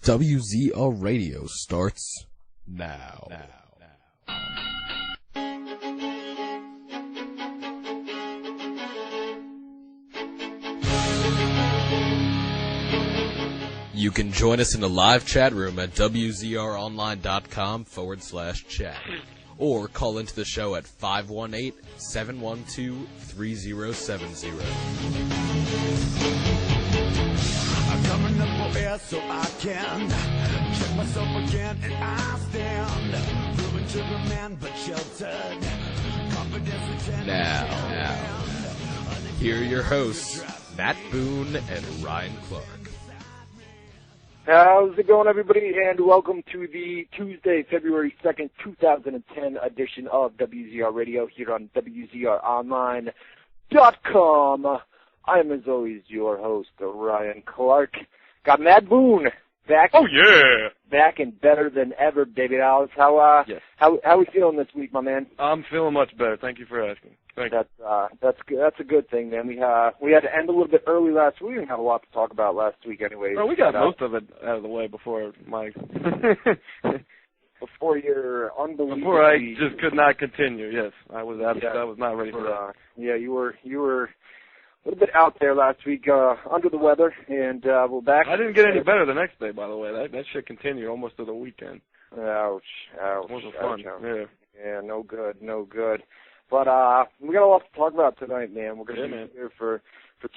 WZR Radio starts now. You can join us in the live chat room at WZROnline.com/chat. Or call into the show at 518-712-3070. I'm coming up for air so I can check myself again, and I stand proven to the man but sheltered. Confidence Now, here are your hosts, Matt Boone and Ryan Clark. How's it going, everybody, and welcome to the Tuesday, February 2nd, 2010 edition of WZR Radio here on WZROnline.com. I am, as always, your host, Ryan Clark. Got Matt Boone back. Oh, yeah. Back and better than ever, baby dolls. How we feeling this week, my man? I'm feeling much better. Thank you for asking. Thank you. That's good. That's a good thing, man. We had to end a little bit early last week. We didn't have a lot to talk about last week, anyway. Well, we got most of it out of the way before my before your unbelievable. Before I just could not continue. Yes, I was out. I was not ready for that. Yeah, you were a little bit out there last week, under the weather, and we're back. I didn't get any better the next day, by the way. That shit continued almost to the weekend. Ouch! It wasn't fun. Yeah, no good. But we got a lot to talk about tonight, man. We're going to be here for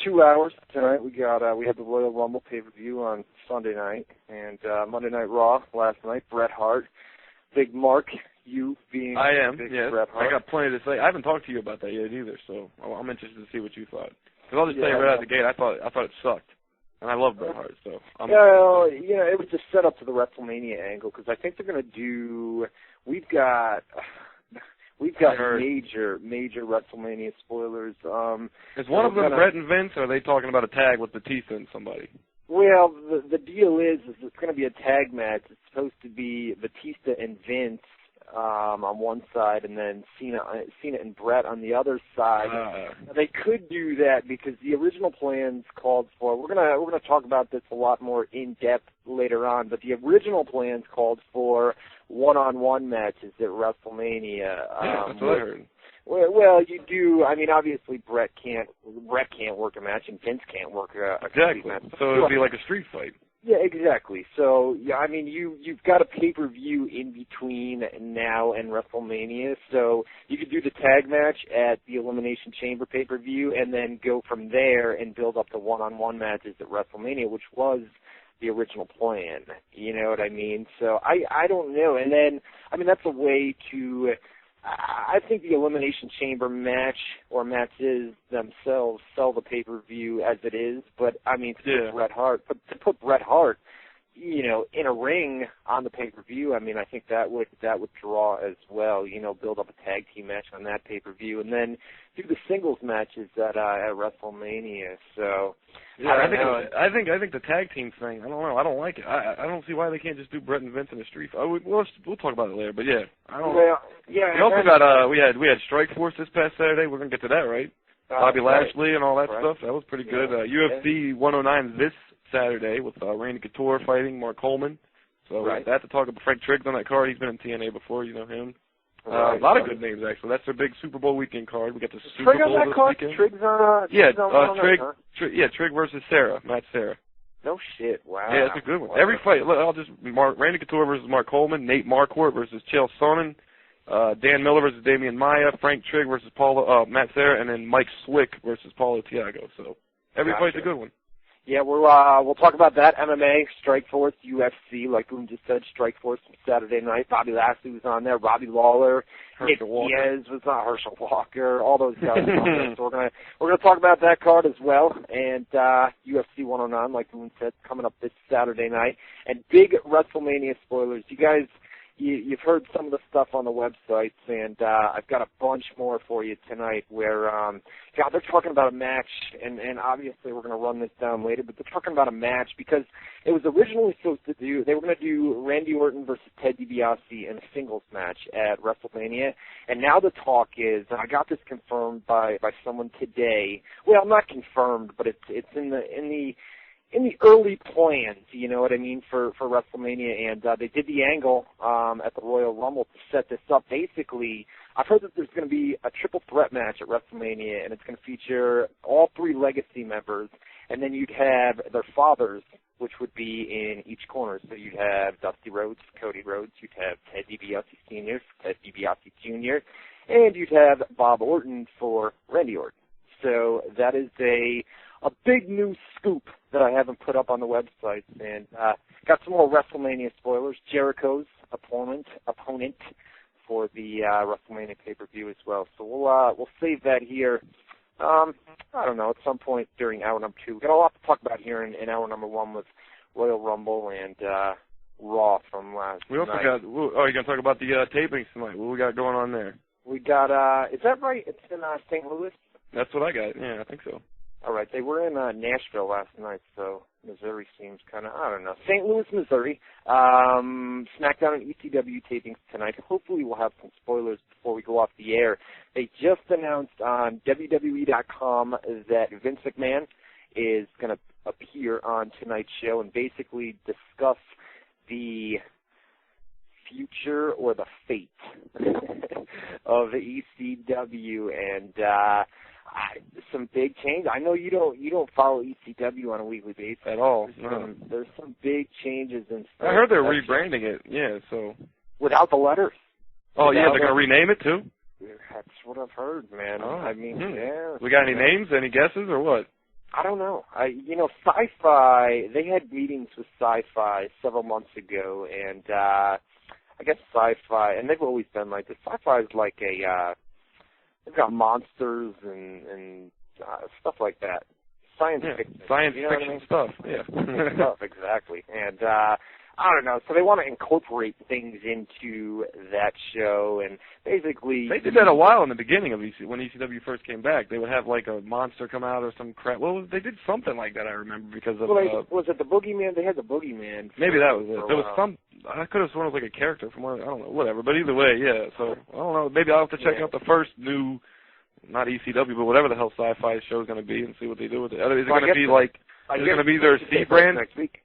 2 hours tonight. We had the Royal Rumble pay-per-view on Sunday night, and Monday Night Raw last night. Bret Hart, Big Mark, you being big Bret Hart. I got plenty to say. I haven't talked to you about that yet either, so I'm interested to see what you thought. Because I'll just tell you right out the gate, I thought it sucked. And I love Bret Hart, so. It was just set up to the WrestleMania angle, because I think they're going to do. We've got major WrestleMania spoilers. Is one of them Bret and Vince, or are they talking about a tag with Batista and somebody? Well, the deal is it's going to be a tag match. It's supposed to be Batista and Vince on one side, and then Cena and Bret on the other side. They could do that because the original plans called for. We're gonna talk about this a lot more in depth later on, but the original plans called for one-on-one matches at WrestleMania. That's what I heard. Well, you do. I mean, obviously, Bret can't work a match, and Vince can't work a street match. So it would be like a street fight. Yeah, exactly. So, yeah, I mean, you've got a pay-per-view in between now and WrestleMania, so you could do the tag match at the Elimination Chamber pay-per-view and then go from there and build up the one-on-one matches at WrestleMania, which was the original plan. You know what I mean? So I don't know. And then, I mean, that's a way to... I think the Elimination Chamber match or matches themselves sell the pay-per-view as it is, but I mean to put Bret Hart, in a ring on the pay-per-view, I mean I think that would draw as well. Build up a tag team match on that pay-per-view, and then do the singles matches at WrestleMania. So I think the tag team thing. I don't know. I don't like it. I don't see why they can't just do Bret and Vince in the street. We'll talk about it later. But yeah, I don't. Well, yeah. We also got we had Strike Force this past Saturday. We're gonna get to that, right? Bobby Lashley and all that stuff. That was pretty good. UFC 109 this Saturday with Randy Couture fighting Mark Coleman. So we got that to talk about. Frank Triggs on that card. He's been in TNA before. You know him. A lot of good names, actually. That's their big Super Bowl weekend card. We got the Super Bowl this weekend. Triggs on Trigg versus Matt Serra. No shit, wow. Yeah, that's a good one. Wow. Every fight, Randy Couture versus Mark Coleman, Nate Marquardt versus Chael Sonnen, Dan Miller versus Damian Maia, Frank Trigg versus Matt Serra, and then Mike Swick versus Paulo Thiago. So every fight's a good one. Yeah, we'll talk about that. MMA, Strikeforce, UFC, like Boone just said, Strikeforce Saturday night. Bobby Lashley was on there. Robbie Lawler, Nick Diaz was on. Herschel Walker, all those guys. So we're gonna talk about that card as well. And UFC 109, like Boone said, coming up this Saturday night. And big WrestleMania spoilers. You guys. You've heard some of the stuff on the websites, and I've got a bunch more for you tonight where, they're talking about a match, and obviously we're going to run this down later, but they're talking about a match because it was originally supposed to they were going to do Randy Orton versus Ted DiBiase in a singles match at WrestleMania, and now the talk is, and I got this confirmed by someone today, well, not confirmed, but it's in the in the early plans, you know what I mean, for WrestleMania, and they did the angle at the Royal Rumble to set this up. Basically, I've heard that there's going to be a triple threat match at WrestleMania, and it's going to feature all 3 Legacy members, and then you'd have their fathers, which would be in each corner. So you'd have Dusty Rhodes, Cody Rhodes, you'd have Ted DiBiase Sr., Ted DiBiase Jr., and you'd have Bob Orton for Randy Orton. So that is a big new scoop that I haven't put up on the website, and got some more WrestleMania spoilers. Jericho's opponent for the WrestleMania pay-per-view as well. So we'll save that here. I don't know, at some point during hour number 2. We've got a lot to talk about here in hour number 1 with Royal Rumble and Raw from last night. We also got, you're going to talk about the tapings tonight. What we got going on there? We got, is that right? It's in St. Louis? That's what I got. Yeah, I think so. All right. They were in Nashville last night, so Missouri seems kind of, I don't know. St. Louis, Missouri. SmackDown and ECW tapings tonight. Hopefully we'll have some spoilers before we go off the air. They just announced on WZROnline.com that Vince McMahon is going to appear on tonight's show and basically discuss the future or the fate of the ECW, and some big change. I know you don't follow ECW on a weekly basis at all. There's some big changes in stuff. I heard they're rebranding it. Yeah, so without the letters. Oh yeah, they're gonna rename it too. That's what I've heard, man. Oh. I mean, yeah. We got any names? Any guesses or what? I don't know. Sci-Fi. They had meetings with Sci-Fi several months ago, and I guess Sci-Fi, and they've always been like this. Sci-Fi is like they've got monsters and stuff like that. Science fiction. Science you know fiction stuff. Yeah. Stuff, exactly. And I don't know. So they want to incorporate things into that show, and basically they did that a while in the beginning of when ECW first came back. They would have like a monster come out or some crap. Well, they did something like that. I remember because of. Was it the Boogeyman? They had the Boogeyman. Maybe that was it. There was some. I could have sworn it was like a character from one. I don't know. Whatever. But either way, yeah. So I don't know. Maybe I'll have to check out the first new. Not ECW, but whatever the hell Sci-Fi show is going to be, and see what they do with it. Is it going to be like? Is it going to be their C brand next week?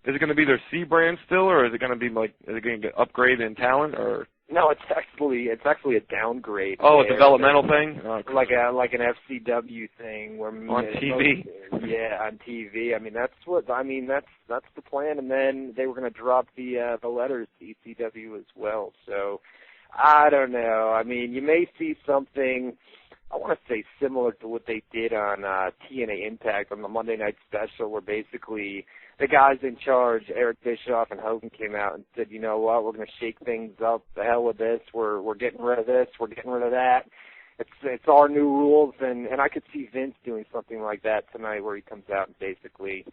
Is it going to be their C brand still, or is it going to be like? Is it going to get upgraded in talent, or? No, it's actually a downgrade. Oh, a developmental thing, like an FCW thing where on TV. Yeah, on TV. I mean, that's the plan, and then they were going to drop the letters to ECW as well. So I don't know. I mean, you may see something. I want to say similar to what they did on TNA Impact on the Monday Night Special, where basically the guys in charge, Eric Bischoff and Hogan, came out and said, you know what, we're going to shake things up. The hell with this. We're getting rid of this. We're getting rid of that. It's our new rules, and I could see Vince doing something like that tonight, where he comes out and basically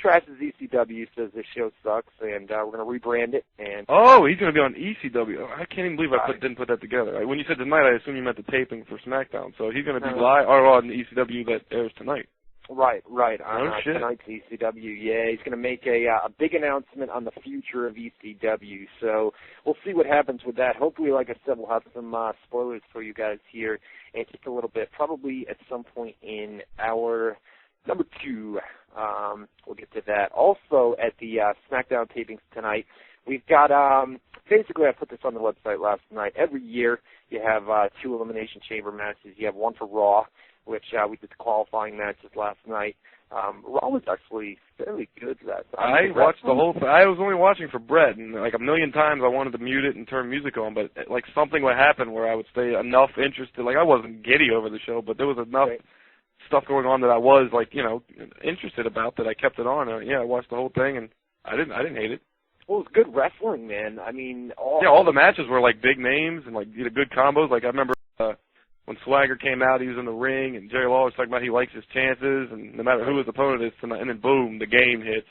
trashes ECW, says this show sucks, and we're going to rebrand it. And he's going to be on ECW. I can't even believe I didn't put that together. When you said tonight, I assume you meant the taping for SmackDown. So he's going to be live or on the ECW that airs tonight. Right. On shit. Tonight's ECW, yeah. He's going to make a big announcement on the future of ECW. So we'll see what happens with that. Hopefully, like I said, we'll have some spoilers for you guys here in just a little bit, probably at some point in hour number 2. We'll get to that. Also, at the SmackDown tapings tonight, we've got, basically I put this on the website last night. Every year you have 2 Elimination Chamber matches. You have one for Raw, which we did the qualifying matches last night. Raw was actually fairly good last night. I watched the whole thing. I was only watching for Brett, and like a million times I wanted to mute it and turn music on, but like something would happen where I would stay enough interested. Like I wasn't giddy over the show, but there was enough stuff going on that I was like, interested about that I kept it on. I watched the whole thing, and I didn't hate it. Well, it was good wrestling, man. I mean, all the matches were like big names and like good combos. Like I remember when Swagger came out, he was in the ring, and Jerry Lawler was talking about he likes his chances, and no matter who his opponent is tonight, and then boom, the game hits.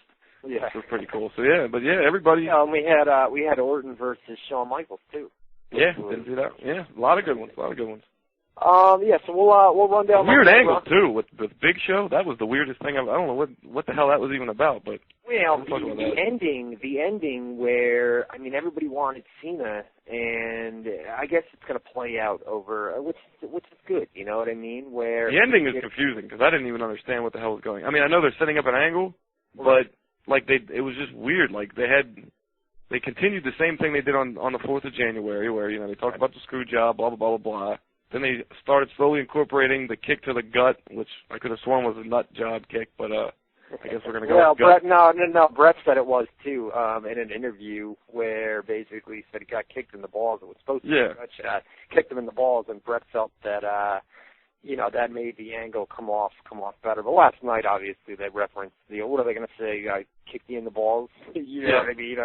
Yeah, it was pretty cool. So everybody. Yeah, and we had Orton versus Shawn Michaels too. Yeah, didn't do that. Yeah, a lot of good ones. So we'll run down. Weird angle too with Big Show. That was the weirdest thing. I don't know what the hell that was even about, but the ending where everybody wanted Cena, and I guess it's going to play out over, which is good. You know what I mean? Where the ending is confusing because I didn't even understand what the hell was going. I know they're setting up an angle, but like it was just weird. Like they continued the same thing they did on the 4th of January, where they talked about the screw job, blah blah blah blah blah. Then they started slowly incorporating the kick to the gut, which I could have sworn was a nut job kick, but I guess we're gonna go. Well, with gut. no. Brett said it was too in an interview where basically he said he got kicked in the balls. It was supposed to be a gut shot. Kicked him in the balls, and Brett felt that that made the angle come off better. But last night, obviously, they referenced what are they going to say? I kicked you in the balls. You know what I mean?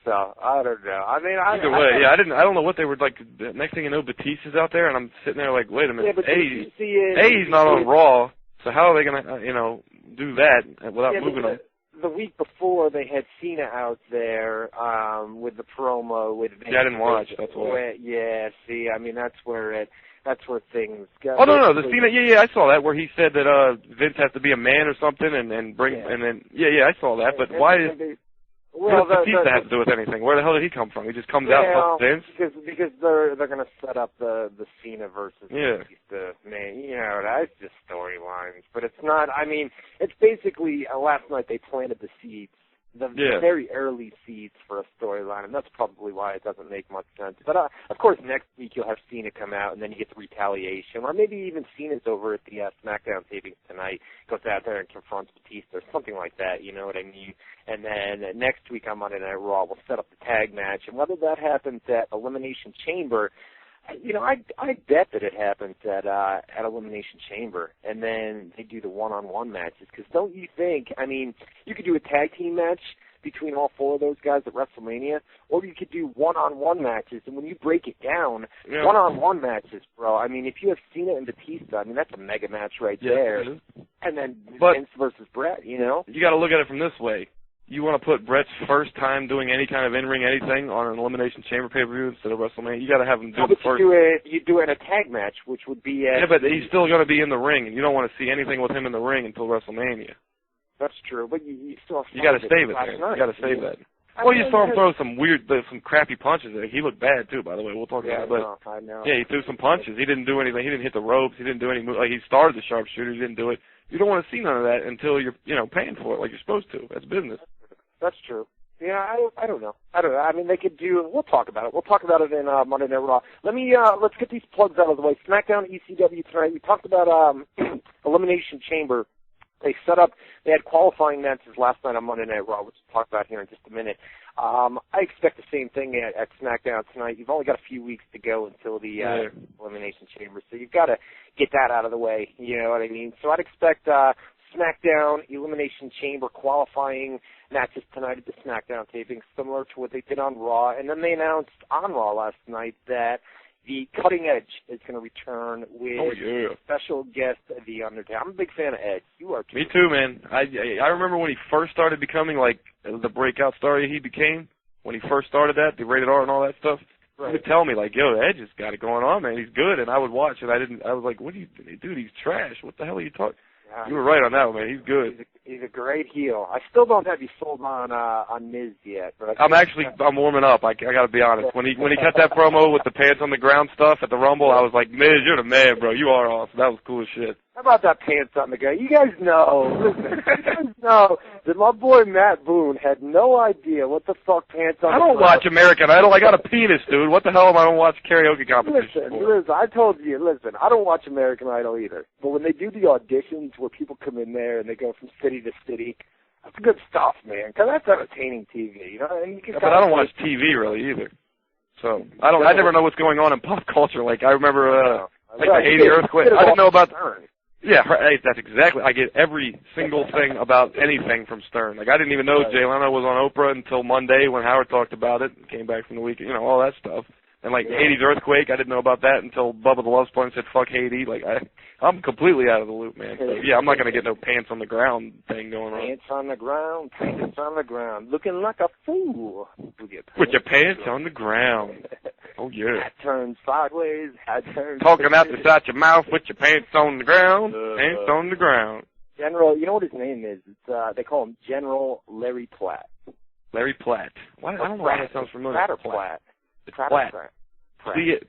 So I don't know. I mean, either way, I don't know what they were like. The next thing you know, Batista's out there, and I'm sitting there like, wait a minute. He's not on Raw, so how are they going to do that without moving him? The week before, they had Cena out there with the promo with. Yeah, I didn't watch. That's why. Yeah, see, I mean, that's where things go. Oh no, the Cena, yeah, I saw that where he said that Vince has to be a man or something and bring and then I saw that. But why is what does Batista have to do with anything? Where the hell did he come from? He just comes out and Vince? Because they're going to set up the Cena versus Batista man. That's just storylines. But it's not. I mean, it's basically last night they planted the seeds. The very early seeds for a storyline, and that's probably why it doesn't make much sense. But, of course, next week you'll have Cena come out, and then you get the retaliation, or maybe even Cena's over at the SmackDown tapings tonight, goes out there and confronts Batista, or something like that, you know what I mean? And then next week on Monday Night Raw, we'll set up the tag match, and whether that happens at Elimination Chamber, I bet that it happens at Elimination Chamber, and then they do the one-on-one matches. Because don't you think? I mean, you could do a tag team match between all four of those guys at WrestleMania, or you could do one-on-one matches. And when you break it down, one-on-one matches, bro. I mean, if you have Cena and Batista, I mean that's a mega match right there. And then Vince versus Brett. You got to look at it from this way. You want to put Brett's first time doing any kind of in-ring anything on an Elimination Chamber pay-per-view instead of WrestleMania? You got to have him do the first. You do it in a tag match, which would be but he's still going to be in the ring, and you don't want to see anything with him in the ring until WrestleMania. That's true, but you still have to got to save it, man. You got to save that. Well, you saw him throw some crappy punches. He looked bad too, by the way. We'll talk about it. I know. Yeah, he threw some punches. He didn't do anything. He didn't hit the ropes. He didn't do any. Like he started the sharpshooter. He didn't do it. You don't want to see none of that until you're paying for it like you're supposed to. That's business. That's true. Yeah, I don't know. I mean, they could do. We'll talk about it. We'll talk about it in Monday Night Raw. Let's get these plugs out of the way. SmackDown, ECW tonight. We talked about Elimination Chamber. They had qualifying matches last night on Monday Night Raw, which we'll talk about here in just a minute. I expect the same thing at SmackDown tonight. You've only got a few weeks to go until the Elimination Chamber, so you've got to get that out of the way. You know what I mean? So I'd expect SmackDown Elimination Chamber qualifying matches tonight at the SmackDown taping, similar to what they did on Raw. And then they announced on Raw last night that the Cutting Edge is going to return with a special guest, The Undertaker. I'm a big fan of Edge. You are too. Me too, man. I remember when he first started becoming like the breakout star he became. When he first started that, the rated R and all that stuff. Right. He would tell me like, "Yo, Edge has got it going on, man. He's good." And I would watch, and I was like, "What do you, dude? He's trash. What the hell are you talking?" You were right on that one, man. He's good. He's a great heel. I still don't have you sold on Miz yet, but I'm warming up. I got to be honest. When he cut that promo with the pants on the ground stuff at the Rumble, I was like, Miz, you're the man, bro. You are awesome. That was cool as shit. How about that pants on the ground? You guys know. Listen, you guys know that my boy Matt Boone had no idea what the fuck pants on. I don't watch American Idol. I got a penis, dude. What the hell am I going to watch karaoke competition for? Listen, I told you. Listen, I don't watch American Idol either. But when they do the auditions where people come in there and they go from city to city, that's good stuff, man. Because that's entertaining TV, you know. And but I don't watch TV really either. So I never know what's going on in pop culture. Like I remember, like the Haiti earthquake. I didn't know about. Yeah, that's exactly. I get every single thing about anything from Stern. Like I didn't even know Jay Leno was on Oprah until Monday when Howard talked about it. Came back from the weekend, all that stuff. And like Haiti's earthquake, I didn't know about that until Bubba the Love Sponge said "fuck Haiti." Like I'm completely out of the loop, man. So, yeah, I'm not gonna get no pants on the ground thing going on. Pants on the ground, looking like a fool. With your pants on the ground. Oh yeah. Hat turned sideways. Hat turned. Talking out the side of your mouth with your pants on the ground. Pants on the ground. General, you know what his name is? It's they call him General Larry Platt. Larry Platt. Why? I don't know why that sounds familiar. Platt or Platt? It's Platt.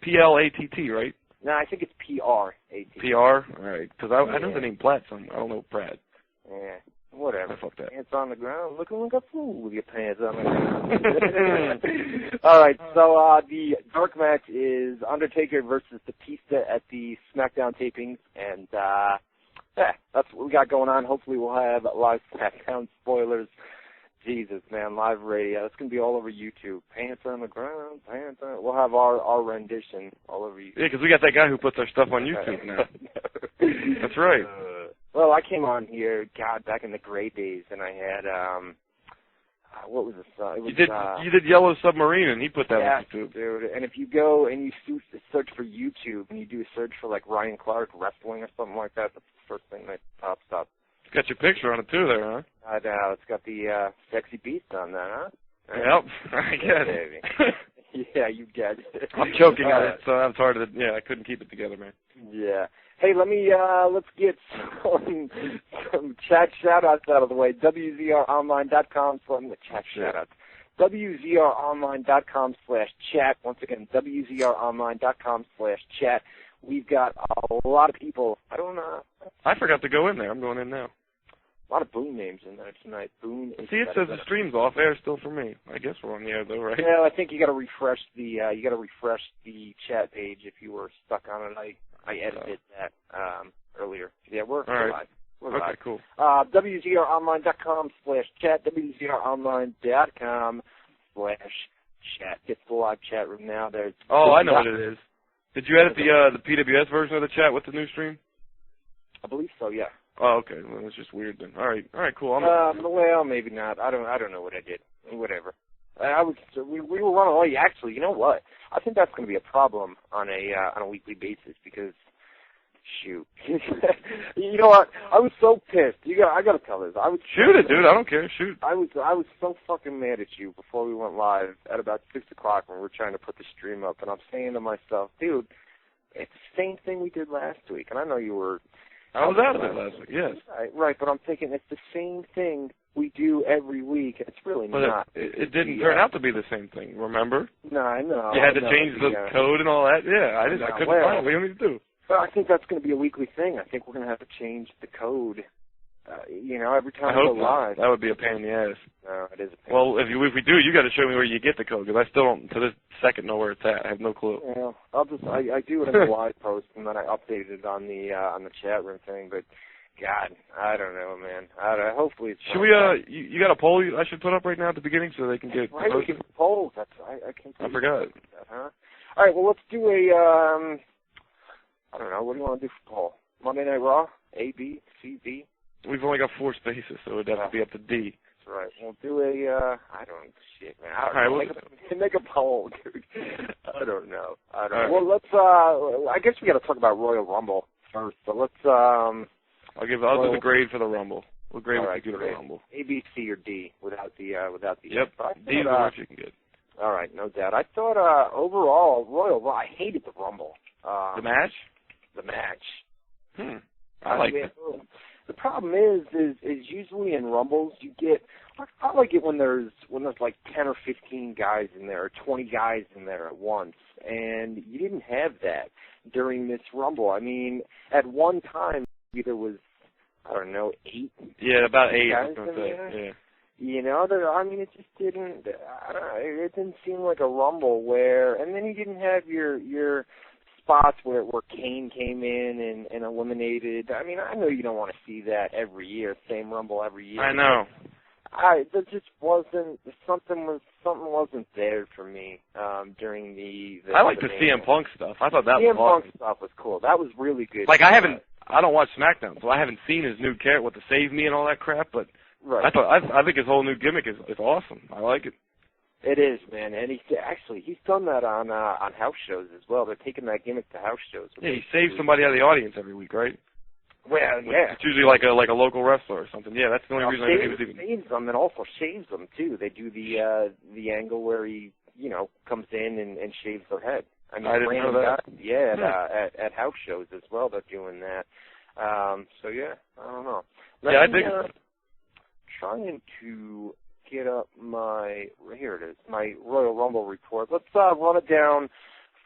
P-L-A-T-T, right? No, I think it's P-R-A-T-T. P-R? All right. Because I know the name Platt, so I don't know Pratt. Yeah. Whatever. Fuck that. Pants on the ground, looking like a fool with your pants on the ground. All right, so the dark match is Undertaker versus Batista at the SmackDown tapings, and that's what we got going on. Hopefully we'll have live SmackDown spoilers. Jesus, man, live radio. It's going to be all over YouTube. Pants on the ground, pants on... We'll have our rendition all over YouTube. Yeah, because we got that guy who puts our stuff on YouTube now. That's right. Well, I came on here, God, back in the great days, and I had, what was this? You did Yellow Submarine, and he put that on YouTube. Dude. And if you go and you search for YouTube, and you do a search for, like, Ryan Clark wrestling or something like that, that's the first thing that pops up. It's got your picture on it, too, there, huh? I know. It's got the sexy beast on that, huh? Yep, I get it. Yeah, you get it. I'm choking on it, so it's hard to, I couldn't keep it together, man. Yeah. Hey, let's get some chat shout-outs out of the way. WZROnline.com / chat shout-outs. WZROnline.com/chat. Once again, WZROnline.com /chat. We've got a lot of people. I forgot to go in there. I'm going in now. A lot of Boone names in there tonight. Boone. See, it says the stream's off air still for me. I guess we're on the air though, right? Yeah, I think you got to refresh the chat page if you were stuck on it. I edited that earlier. Yeah, we're live. We're live. Okay, cool. WZROnline.com /chat. WZROnline.com /chat. Get to the live chat room now. I know what it is. Did you edit the PWS version of the chat with the new stream? I believe so. Yeah. Oh, okay. Well, it's just weird then. All right, cool. Well, maybe not. I don't know what I did. Whatever. We were running. Actually, you know what? I think that's going to be a problem on a weekly basis because, shoot, you know what? I was so pissed. I got to tell this. Shoot it, dude. I don't care. Shoot. I was so fucking mad at you before we went live at about 6 o'clock when we were trying to put the stream up, and I'm saying to myself, dude, it's the same thing we did last week, and I know you were. I was out of it last week. Yes. Right, but I'm thinking it's the same thing we do every week. It's really not. It didn't turn out to be the same thing, remember? No, I know. You had to change the code and all that. Yeah, I couldn't find it. What do you want me to do? Well, I think that's going to be a weekly thing. I think we're going to have to change the code, every time we go live. That would be a pain in the ass. No, it is a pain. Well, if we do, you got to show me where you get the code, because I still don't, to this second, know where it's at. I have no clue. Well, I do it in the live post, and then I update it on the chat room thing, but God, I don't know, man. Hopefully it's... Should we, you got a poll I should put up right now at the beginning so they can get... Right, we can polls. I forgot. That, huh? All right, well, let's do a, I don't know, what do you want to do for poll? Monday Night Raw? A, B, C, D? We've only got 4 spaces, so it'd have to be up to D. That's right. We'll do a, I don't, shit, man. All right, make a poll, dude. I don't know. Well, let's, I guess we got to talk about Royal Rumble first, so let's, I'll do the grade for the Rumble. What grade would you give the Rumble? A, B, C, or D without the Yep, D is the worst you can get. All right, no doubt. I thought, overall, Royal Rumble, I hated the Rumble. The match? The match. I like it. The problem is usually in Rumbles you get. I like it when there's like 10 or 15 guys in there, or 20 guys in there at once, and you didn't have that during this Rumble. I mean, at one time there was, I don't know, 8. Yeah, about 8. Guys in there. Yeah. It just didn't. It didn't seem like a Rumble where, and then you didn't have your spots where Kane came in and eliminated. I mean, I know you don't want to see that every year, same Rumble every year. I know. There just wasn't something wasn't there for me during the I like the CM Punk stuff. I thought that was awesome. CM Punk stuff was cool. That was really good. Like I don't watch SmackDown, so I haven't seen his new character with the Save Me and all that crap. But right. I think his whole new gimmick is awesome. I like it. It is, man, and he's done that on house shows as well. They're taking that gimmick to house shows. Yeah, he saves somebody out of the audience every week, right? Well, yeah. It's usually like a local wrestler or something. Yeah, that's the only reason I think he was even. Saves them and also shaves them too. They do the angle where he comes in and shaves their head. I mean, I didn't know that. At house shows as well, they're doing that. So yeah, I don't know. I think. Trying to get up here it is, my Royal Rumble report. Let's run it down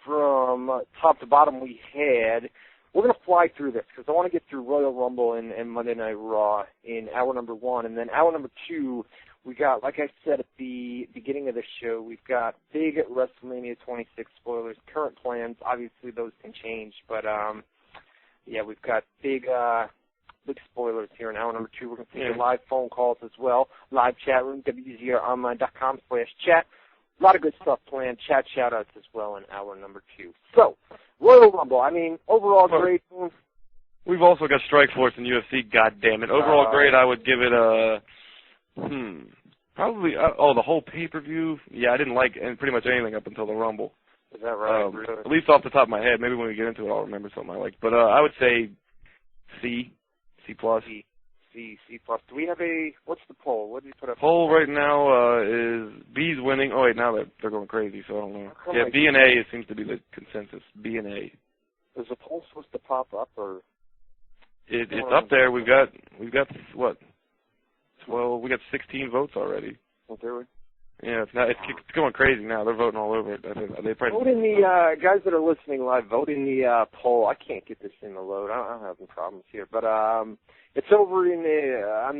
from top to bottom. We had we're going to fly through this because I want to get through Royal Rumble and Monday Night Raw in hour number 1. And then hour number 2, we got, like I said at the beginning of the show, we've got big WrestleMania 26 spoilers, current plans. Obviously, those can change. But, yeah, we've got big spoilers here in hour number 2. We're going to take your live phone calls as well. Live chat room, WZROnline.com/chat. A lot of good stuff planned. Chat shout-outs as well in hour number 2. So, Royal Rumble, I mean, overall great. We've also got Strikeforce and UFC, goddammit. Overall great, I would give it a, probably, the whole pay-per-view. Yeah, I didn't like pretty much anything up until the Rumble. Is that right? At least off the top of my head. Maybe when we get into it, I'll remember something I liked. But I would say C+. C+. Do we have what's the poll? What did you put up? Poll right now is B's winning. Oh, wait, now they're going crazy, so I don't know. Yeah, B and A seems to be the consensus. B and A. Is the poll supposed to pop up, or? It's up there. We've got what? Well, we got 16 votes already. Oh, do we? Yeah, it's going crazy now. They're voting all over it. They probably vote in the guys that are listening live. Vote in the poll. I can't get this thing to load. I don't have any problems here, but it's over in on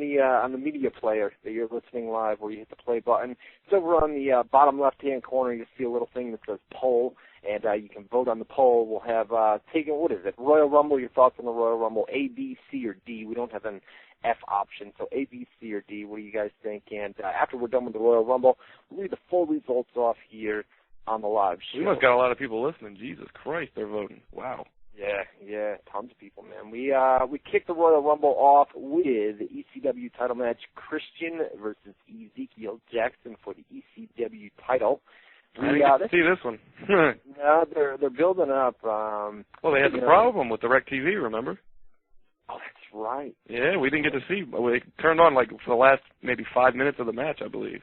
the media player that you're listening live, where you hit the play button. It's over on the bottom left-hand corner. You see a little thing that says poll, and you can vote on the poll. We'll have taken, what is it? Royal Rumble. Your thoughts on the Royal Rumble? A, B, C, or D? We don't have an F option, so A, B, C, or D. What do you guys think? And after we're done with the Royal Rumble, we'll read the full results off here on the live show. We must got a lot of people listening. Jesus Christ, they're voting. Wow. Yeah, tons of people, man. We kicked the Royal Rumble off with the ECW title match, Christian versus Ezekiel Jackson for the ECW title. I didn't get to see this one. No, they're building up. Well, they had the problem with DirecTV, remember? Oh, that's right. Yeah, we didn't get to see. We turned on like for the last maybe 5 minutes of the match, I believe.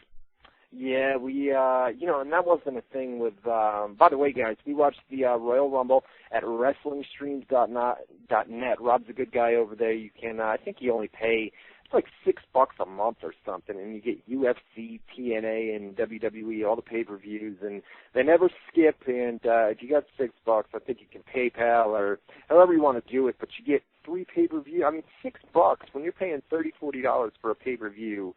Yeah, we, and that wasn't a thing with, by the way, guys, we watched the Royal Rumble at WrestlingStreams.net. Rob's a good guy over there. You can, I think you only pay, it's like $6 a month or something, and you get UFC, TNA, and WWE, all the pay-per-views, and they never skip, and if you got $6, I think you can PayPal or however you want to do it, but you get 3 pay-per-view. I mean, $6 when you're paying $30, $40 for a pay-per-view,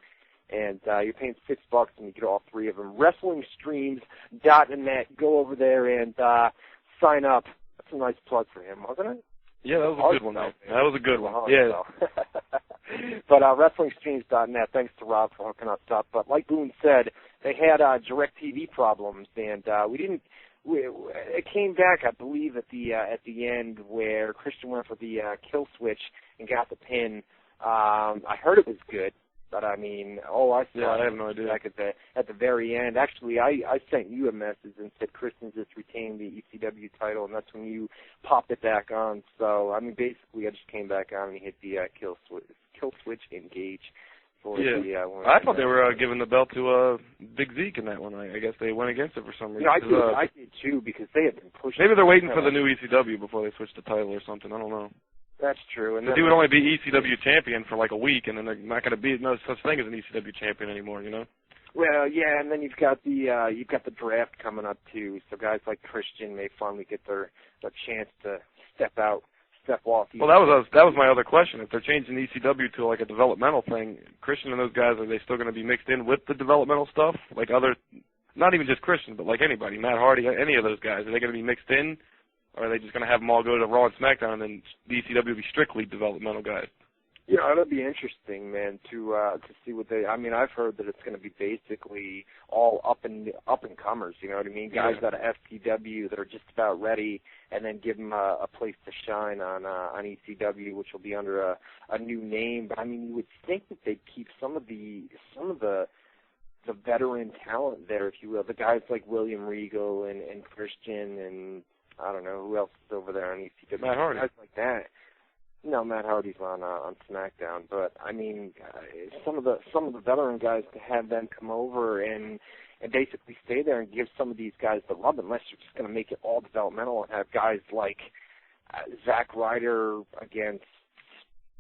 and you're paying $6 and you get all 3 of them. WrestlingStreams.net. Go over there and sign up. That's a nice plug for him, wasn't it? Yeah, that was a good one, though. That was a good one. Yeah. But WrestlingStreams.net, thanks to Rob for hooking us up. But like Boone said, they had DirecTV problems, and it came back, I believe, at the end where Christian went for the kill switch and got the pin. I heard it was good. But I mean, I have no idea. Back at the very end. Actually, I sent you a message and said Christian just retained the ECW title, and that's when you popped it back on. So I mean, basically, I just came back on and hit the kill switch engage. I thought they were giving the belt to Big Zeke in that one. I guess they went against it for some reason. I did too, because they had been pushing. Maybe they're waiting for the new ECW before they switch the title or something. I don't know. That's true. And he would only be ECW champion for like a week, and then they're not going to be no such thing as an ECW champion anymore, you know? Well, yeah, and then you've got the draft coming up too. So guys like Christian may finally get their chance to step off. Well, that was my other question. If they're changing ECW to like a developmental thing, Christian and those guys, are they still going to be mixed in with the developmental stuff? Like other, not even just Christian, but like anybody, Matt Hardy, any of those guys, are they going to be mixed in? Or are they just going to have them all go to Raw and SmackDown, and then the ECW will be strictly developmental guys? Yeah, it'll be interesting, man, to see what they. I mean, I've heard that it's going to be basically all up and comers. You know what I mean? Guys out of FTW that are just about ready, and then give them a place to shine on ECW, which will be under a new name. But I mean, you would think that they'd keep some of the veteran talent there, if you will. The guys like William Regal and Christian and I don't know who else is over there on ECW. Matt Hardy. Guys like that. No, Matt Hardy's on SmackDown, but I mean, some of the veteran guys, to have them come over and basically stay there and give some of these guys the rub, unless you're just going to make it all developmental and have guys like Zack Ryder against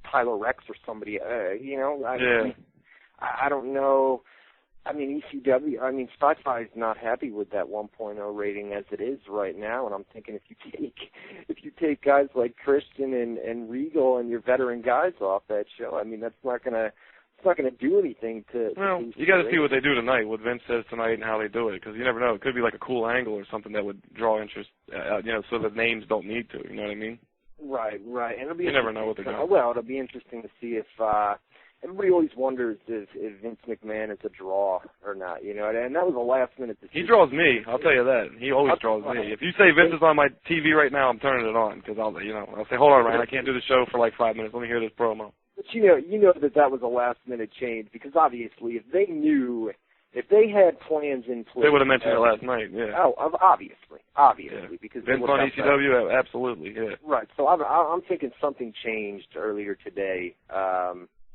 Tyler Rex or somebody. I don't know. I mean, ECW, I mean, Spotify is not happy with that 1.0 rating as it is right now, and I'm thinking if you take guys like Christian and Regal and your veteran guys off that show, I mean, that's not gonna do anything to. Well, you got to see what they do tonight, what Vince says tonight, and how they do it, because you never know. It could be like a cool angle or something that would draw interest, so that names don't need to. You know what I mean? Right. And it'll be. You never know what they're doing. Well, it'll be interesting to see if. Everybody always wonders if Vince McMahon is a draw or not, you know, and that was a last-minute decision. He draws me, I'll tell you that. He always draws me. If you say Vince is on my TV right now, I'm turning it on, because I'll say, hold on, Ryan, I can't do the show for like 5 minutes. Let me hear this promo. But you know that was a last-minute change, because obviously if they had plans in place, they would have mentioned it last night. Yeah. Oh, obviously, yeah. because Vince on ECW, absolutely, yeah. Right. So I'm thinking something changed earlier today.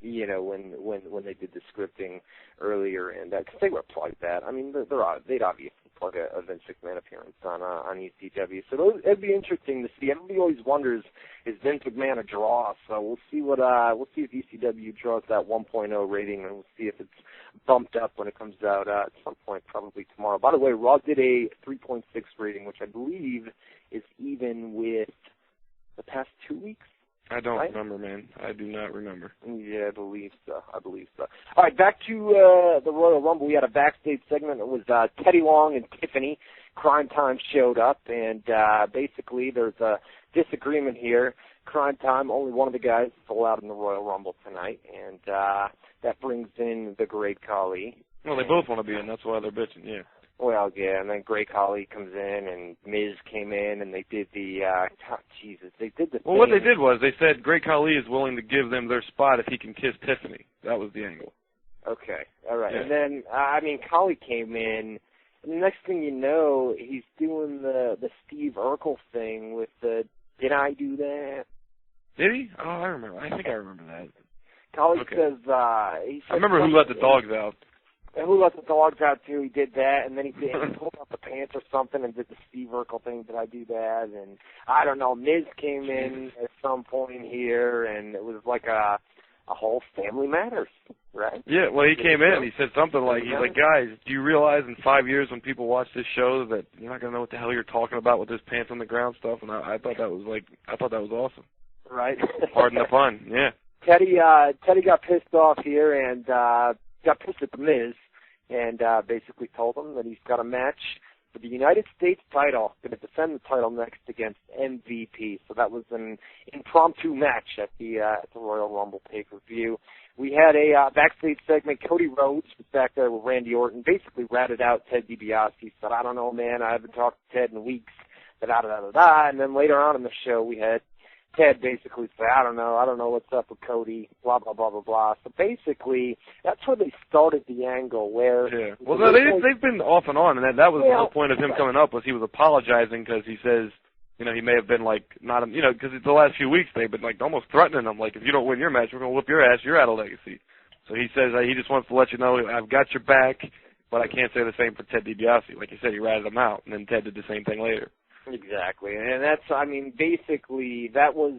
When they did the scripting earlier, and because they would plug that. I mean, they'd obviously plug a Vince McMahon appearance on ECW. So it'd be interesting to see. Everybody always wonders, is Vince McMahon a draw? So we'll see if ECW draws that 1.0 rating, and we'll see if it's bumped up when it comes out at some point, probably tomorrow. By the way, Raw did a 3.6 rating, which I believe is even with the past 2 weeks. I don't remember, man. I do not remember. Yeah, I believe so. All right, back to the Royal Rumble. We had a backstage segment. It was Teddy Long and Tiffany. Crime Time showed up, and basically there's a disagreement here. Crime Time, only one of the guys is allowed in the Royal Rumble tonight, and that brings in the Great Khali. Well, they both want to be in. That's why they're bitching, yeah. Well, yeah, and then Great Khali comes in, and Miz came in, and they did the, they did the Well, what they did was they said Great Khali is willing to give them their spot if he can kiss Tiffany. That was the angle. Okay, all right. Yeah. And then, Khali came in, and the next thing you know, he's doing the Steve Urkel thing with the, did I do that? Did he? Oh, I remember. I think I remember that. Khali Okay. says, I remember who let the dogs out. And who let the dogs out too? He did that, and then he pulled out the pants or something and did the Steve Urkel thing. Did I do that? And I don't know. Miz came in at some point here, and it was like a whole Family Matters, right? Yeah. Well, he came in and he said something like, he's like, guys, do you realize in 5 years when people watch this show that you're not gonna know what the hell you're talking about with this pants on the ground stuff? And I thought that was awesome. Right. Pardon the pun. Yeah. Teddy got pissed off here and got pissed at the Miz. And basically told him that he's got a match for the United States title, going to defend the title next against MVP. So that was an impromptu match at the Royal Rumble pay-per-view. We had a backstage segment. Cody Rhodes was back there with Randy Orton, basically ratted out Ted DiBiase. Said, I don't know, man, I haven't talked to Ted in weeks. Da-da-da-da-da. And then later on in the show, we had Ted basically say, I don't know what's up with Cody, blah, blah, blah, blah, blah. So basically, that's where they started the angle where... Yeah. Well, they've been off and on, and that was the whole point of him coming up, was he was apologizing because he says, he may have been like, not, because the last few weeks they've been like almost threatening him, like, if you don't win your match, we're going to whoop your ass, you're out of legacy. So he says he just wants to let you know, I've got your back, but I can't say the same for Ted DiBiase. Like you said, he ratted him out, and then Ted did the same thing later. Exactly, and basically that was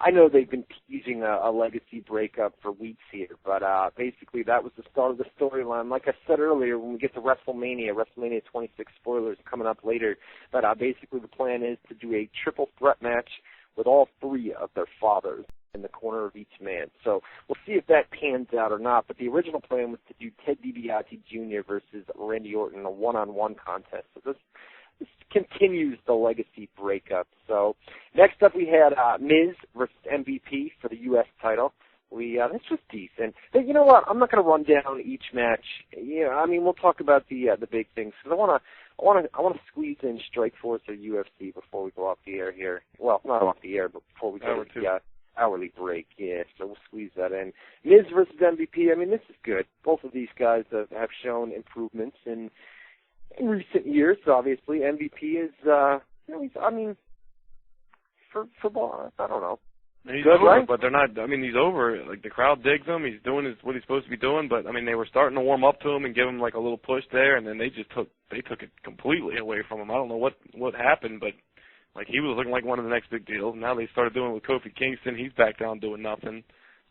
I know they've been teasing a legacy breakup for weeks here, but basically that was the start of the storyline. Like I said earlier, when we get to WrestleMania 26 spoilers coming up later, but basically the plan is to do a triple threat match with all three of their fathers in the corner of each man. So we'll see if that pans out or not, but the original plan was to do Ted DiBiase Jr. versus Randy Orton in a one-on-one contest. So this continues the legacy breakup. So next up we had Miz versus MVP for the U.S. title. This was decent. But you know what? I'm not going to run down each match. We'll talk about the big things because I want to squeeze in Strikeforce or UFC before we go off the air here. Well, not off the air, but before we go to the hourly break. Yeah, so we'll squeeze that in. Miz versus MVP. This is good. Both of these guys have shown improvements in recent years. Obviously, MVP is, for ball, I don't know. He's good, over, right? But they're not. He's over. Like the crowd digs him. He's doing what he's supposed to be doing. But they were starting to warm up to him and give him like a little push there, and then they took it completely away from him. I don't know what happened, but like he was looking like one of the next big deals. Now they started doing it with Kofi Kingston. He's back down doing nothing.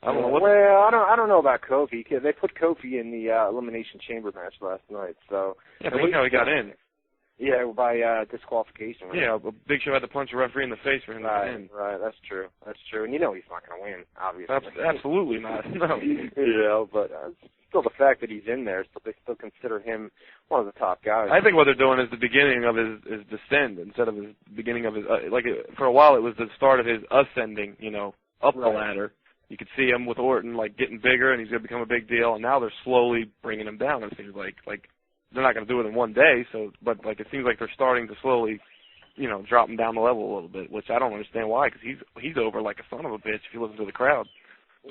I don't know what. Well, I don't know about Kofi. They put Kofi in the Elimination Chamber match last night, so. Yeah, but look how he got in. Yeah, by disqualification. Right? Yeah, Big Show had to punch a referee in the face for him to get in. Right, that's true. That's true. And you know he's not going to win, obviously. Absolutely not. No. Yeah, but still the fact that he's in there, so they still consider him one of the top guys. I think what they're doing is the beginning of his descent instead of his beginning of his for a while it was the start of his ascending, up the ladder. You could see him with Orton getting bigger, and he's going to become a big deal. And now they're slowly bringing him down. It seems like they're not going to do it in one day. But it seems like they're starting to slowly, drop him down the level a little bit, which I don't understand why, because he's over like a son of a bitch if you listen to the crowd.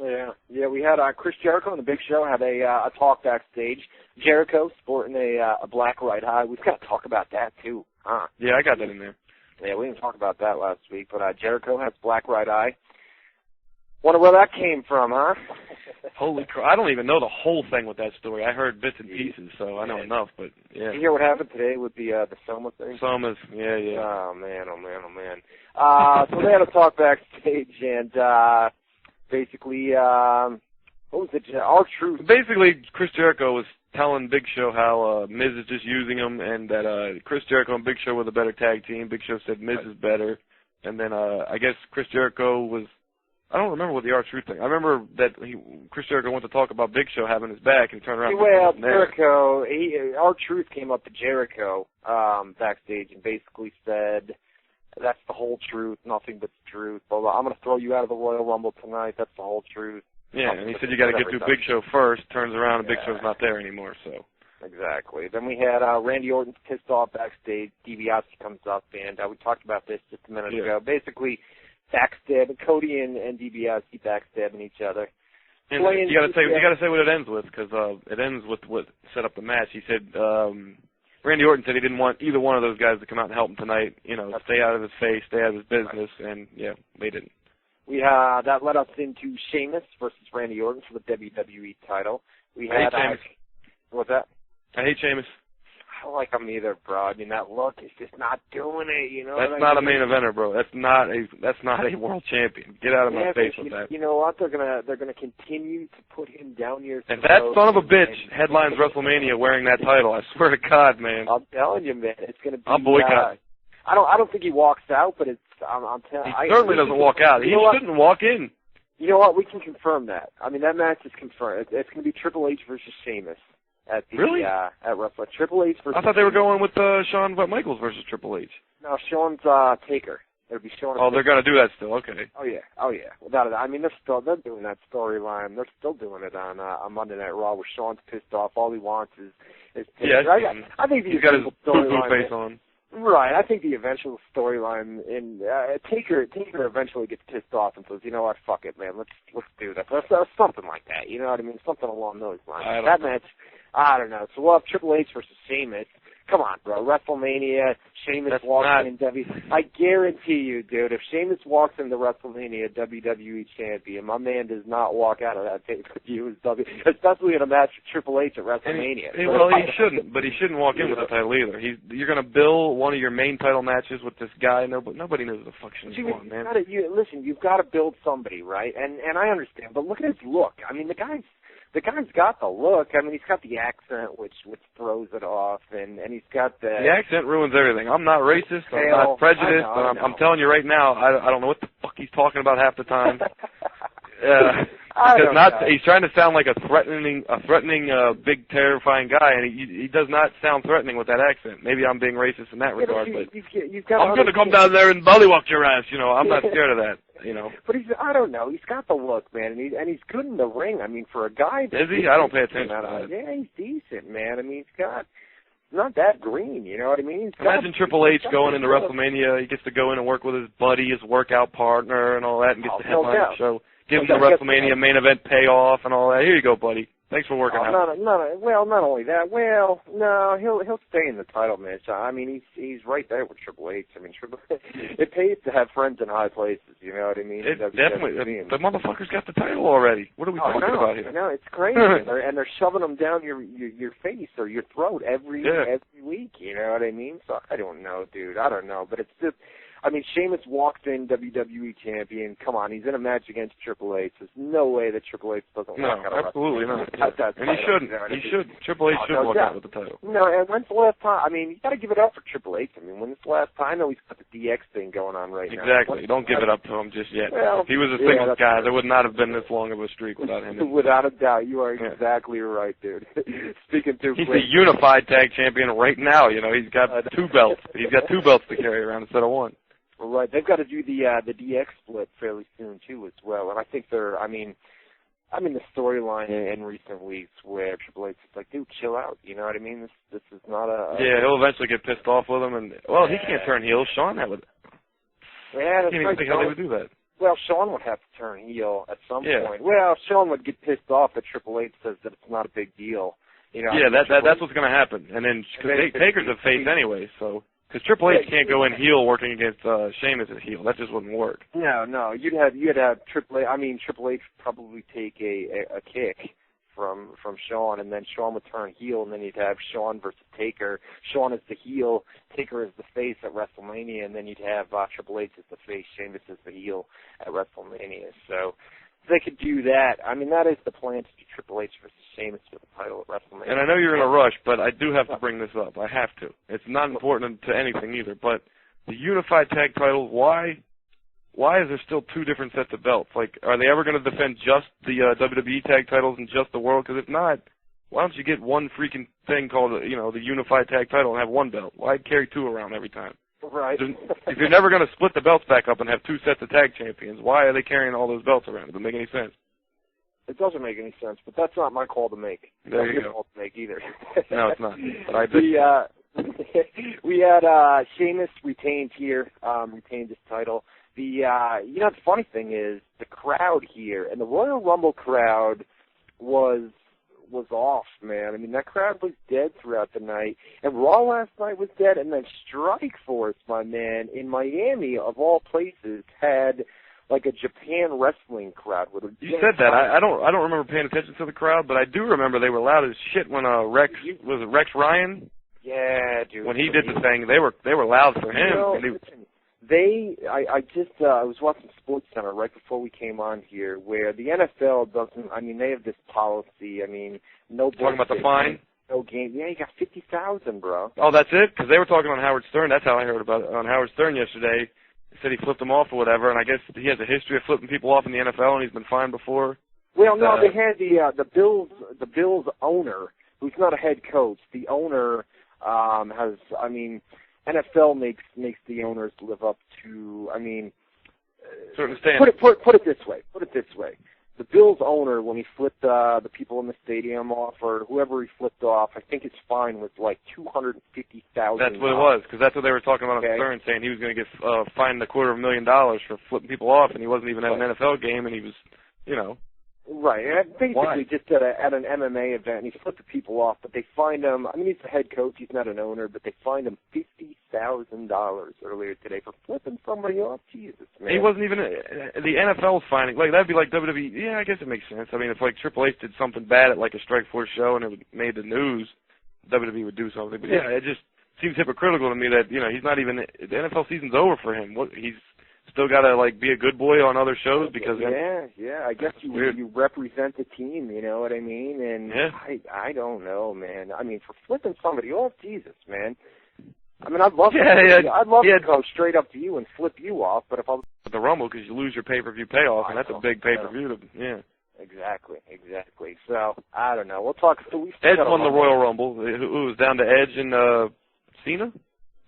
Yeah. We had Chris Jericho and the Big Show had a talk backstage. Jericho sporting a black right eye. We've got to talk about that too, huh? Yeah, I got that in there. Yeah, we didn't talk about that last week, but Jericho has black right eye. Wonder where that came from, huh? Holy crap! I don't even know the whole thing with that story. I heard bits and pieces, so I know enough. But yeah. Did you hear what happened today with the Soma thing? Soma's, yeah. Oh man. So they had a talk backstage, and basically, what was it? R-Truth. Basically, Chris Jericho was telling Big Show how Miz is just using him, and that Chris Jericho and Big Show were the better tag team. Big Show said Miz is better, and then I guess Chris Jericho was. I don't remember what the R-Truth thing. I remember that Chris Jericho went to talk about Big Show having his back and turned around. Well, Jericho, R-Truth came up to Jericho backstage and basically said, "That's the whole truth, nothing but the truth. Blah, blah. I'm going to throw you out of the Royal Rumble tonight. That's the whole truth." Yeah, and he said you got to get through Big Show first. Turns around and Big Show's not there anymore. So. Exactly. Then we had Randy Orton pissed off backstage. DiBiase comes up, and we talked about this just a minute ago. Basically, backstabbing Cody and DiBiase backstabbing each other. And you got to say what it ends with, because it ends with what set up the match. He said Randy Orton said he didn't want either one of those guys to come out and help him tonight. Stay out of his face, stay out of his business, and they didn't. That led us into Sheamus versus Randy Orton for the WWE title. I hate Sheamus. What's that? I hate Sheamus. I don't like him either, bro. I mean, that look is just not doing it. That's not a main eventer, bro. That's not a world champion. Get out of my face with that. You know what? They're gonna continue to put him down your throat. If that son of a bitch headlines WrestleMania wearing that title, I swear to God, man. I'm telling you, man, it's gonna be. I'm boycotting. I don't think he walks out, but I'm telling. He certainly doesn't walk out. He shouldn't walk in. You know what? We can confirm that. I mean, that match is confirmed. It's going to be Triple H versus Sheamus. At Wrestle. Triple H versus. I thought they were going with Shawn Michaels versus Triple H. No, Shawn's Taker. It'll be Shawn. Oh, they're gonna do that still. Okay. Oh yeah. Without it, I mean, they're doing that storyline. They're still doing it on Monday Night Raw, where Shawn's pissed off. All he wants is Taker. Yeah, I think he's got his boo-boo face on. Right. I think the eventual storyline in Taker eventually gets pissed off and says, "You know what? Fuck it, man. Let's do that." Something like that. You know what I mean? Something along those lines. That match. I don't know. So we'll have Triple H versus Sheamus. Come on, bro. WrestleMania, Sheamus walks in I guarantee you, dude, if Sheamus walks into WrestleMania, WWE champion, my man does not walk out of that pay-per-view, especially in a match with Triple H at WrestleMania. Well, he shouldn't, but he shouldn't walk in with the title either. You're going to bill one of your main title matches with this guy. Nobody knows the fuck he's going, man. Listen, you've got to build somebody, right? And I understand, but look at his look. I mean, the guy's got the look. I mean, he's got the accent, which throws it off, and he's got the accent ruins everything. I'm not racist. I'm not prejudiced. I'm telling you right now, I don't know what the fuck he's talking about half the time. He's trying to sound like a threatening, big, terrifying guy, and he does not sound threatening with that accent. Maybe I'm being racist in that regard, but I'm going to come down there and bullywop your ass. I'm not scared of that. But I don't know. He's got the look, man, and he's good in the ring. I mean, for a guy. Is he? I don't pay attention to that. Yeah, he's decent, man. I mean, he's not that green. You know what I mean? Imagine Triple H going into WrestleMania. He gets to go in and work with his buddy, his workout partner, and all that, and gets to headline the show. Give him the WrestleMania main event payoff and all that. Here you go, buddy. Thanks for working out. Not only that. Well, no, he'll stay in the title match. I mean, he's right there with Triple H. I mean, it pays to have friends in high places. You know what I mean? It definitely. The motherfucker's got the title already. What are we talking about here? No, it's crazy. and they're shoving them down your face or your throat every week. You know what I mean? So I don't know, dude. I don't know, but it's just. I mean, Sheamus walked in WWE champion. Come on, he's in a match against Triple H. There's no way that Triple H doesn't walk out of absolutely not. And he shouldn't. He should. Triple H should walk out with the title. No, and when's the last time? I mean, you got to give it up for Triple H. I mean, when's the last time? I know he's got the DX thing going on right now. Exactly. Don't give it up to him just yet. Well, if he was a singles guy, there would not have been this long of a streak without him. Without a doubt, you are exactly right, dude. Speaking to he's the unified tag champion right now. You know, he's got 2 belts. He's got 2 belts to carry around instead of 1. Right. They've got to do the DX split fairly soon too, as well. And I think they're. I mean, the storyline in recent weeks where Triple H is like, dude, chill out. You know what I mean? This is not a. Yeah, he'll eventually get pissed off with him, and he can't turn heel. Shawn that would. Yeah, that's I can't even think how they would do that. Well, Shawn would have to turn heel at some point. Well, Shawn would get pissed off that Triple H says that it's not a big deal. You know, yeah, that's what's going to happen. And then because Taker's a face anyway, so. Because Triple H can't go in heel working against Sheamus as heel. That just wouldn't work. No. You'd have Triple H. I mean, Triple H would probably take a kick from Shawn, and then Shawn would turn heel, and then you'd have Shawn versus Taker. Shawn is the heel, Taker is the face at WrestleMania, and then you'd have Triple H as the face, Sheamus as the heel at WrestleMania. So if they could do that, I mean, that is the plan, to do Triple H versus Sheamus for the title at WrestleMania. And I know you're in a rush, but I do have to bring this up. I have to. It's not important to anything either, but the unified tag titles, why is there still 2 different sets of belts? Like, are they ever going to defend just the WWE tag titles and just the world? Because if not, why don't you get one freaking thing called, the unified tag title and have 1 belt? Why carry 2 around every time? Right. If you're never going to split the belts back up and have 2 sets of tag champions, why are they carrying all those belts around? It doesn't make any sense. It doesn't make any sense, but that's not my call to make. There you go. Call to make either. No, it's not. But I we had Sheamus retained here, retained his title. The funny thing is the crowd here, and the Royal Rumble crowd was off, man. I mean, that crowd was dead throughout the night, and Raw last night was dead, and then Strikeforce, my man, in Miami of all places, had like a Japan wrestling crowd. You said that. I don't remember paying attention to the crowd, but I do remember they were loud as shit when Rex Ryan? Yeah, dude. When he did the thing, they were loud for him. I was watching SportsCenter right before we came on here, where the NFL doesn't. I mean, they have this policy. I mean, no. Talking about the fine. No game. Yeah, you got 50,000, bro. Oh, that's it? Because they were talking on Howard Stern. That's how I heard about it on Howard Stern yesterday. He said he flipped them off or whatever, and I guess he has a history of flipping people off in the NFL, and he's been fined before. Well, no, they had the Bills owner, who's not a head coach. The owner has. I mean, NFL makes the owners live up to. I mean, certain standards. Put it this way. The Bills owner, when he flipped the people in the stadium off, or whoever he flipped off, I think his fine was like $250,000. That's what it was, because that's what they were talking about on Stern, saying he was going to get fined $250,000 for flipping people off, and he wasn't even at an NFL game, and he was, Right, and basically just at an MMA event, and he flipped the people off, but they fined him. I mean, he's the head coach, he's not an owner, but they fined him $50,000 earlier today for flipping somebody off. Jesus, man. He wasn't even the NFL's finding. Like, that'd be like WWE. Yeah, I guess it makes sense. I mean, if like Triple H did something bad at like a Strikeforce show and it made the news, WWE would do something. But yeah, it just seems hypocritical to me that he's not even. The NFL season's over for him. He's still got to like be a good boy on other shows because I guess you represent the team, you know what I mean? And I don't know, man. I mean, for flipping somebody off, Jesus, man. I mean, I'd love to go straight up to you and flip you off, but if I'm the Rumble, because you lose your pay-per-view payoff, and that's a big pay-per-view. Exactly. So I don't know. We'll talk. Edge won the Royal Rumble. It was down to Edge and Cena.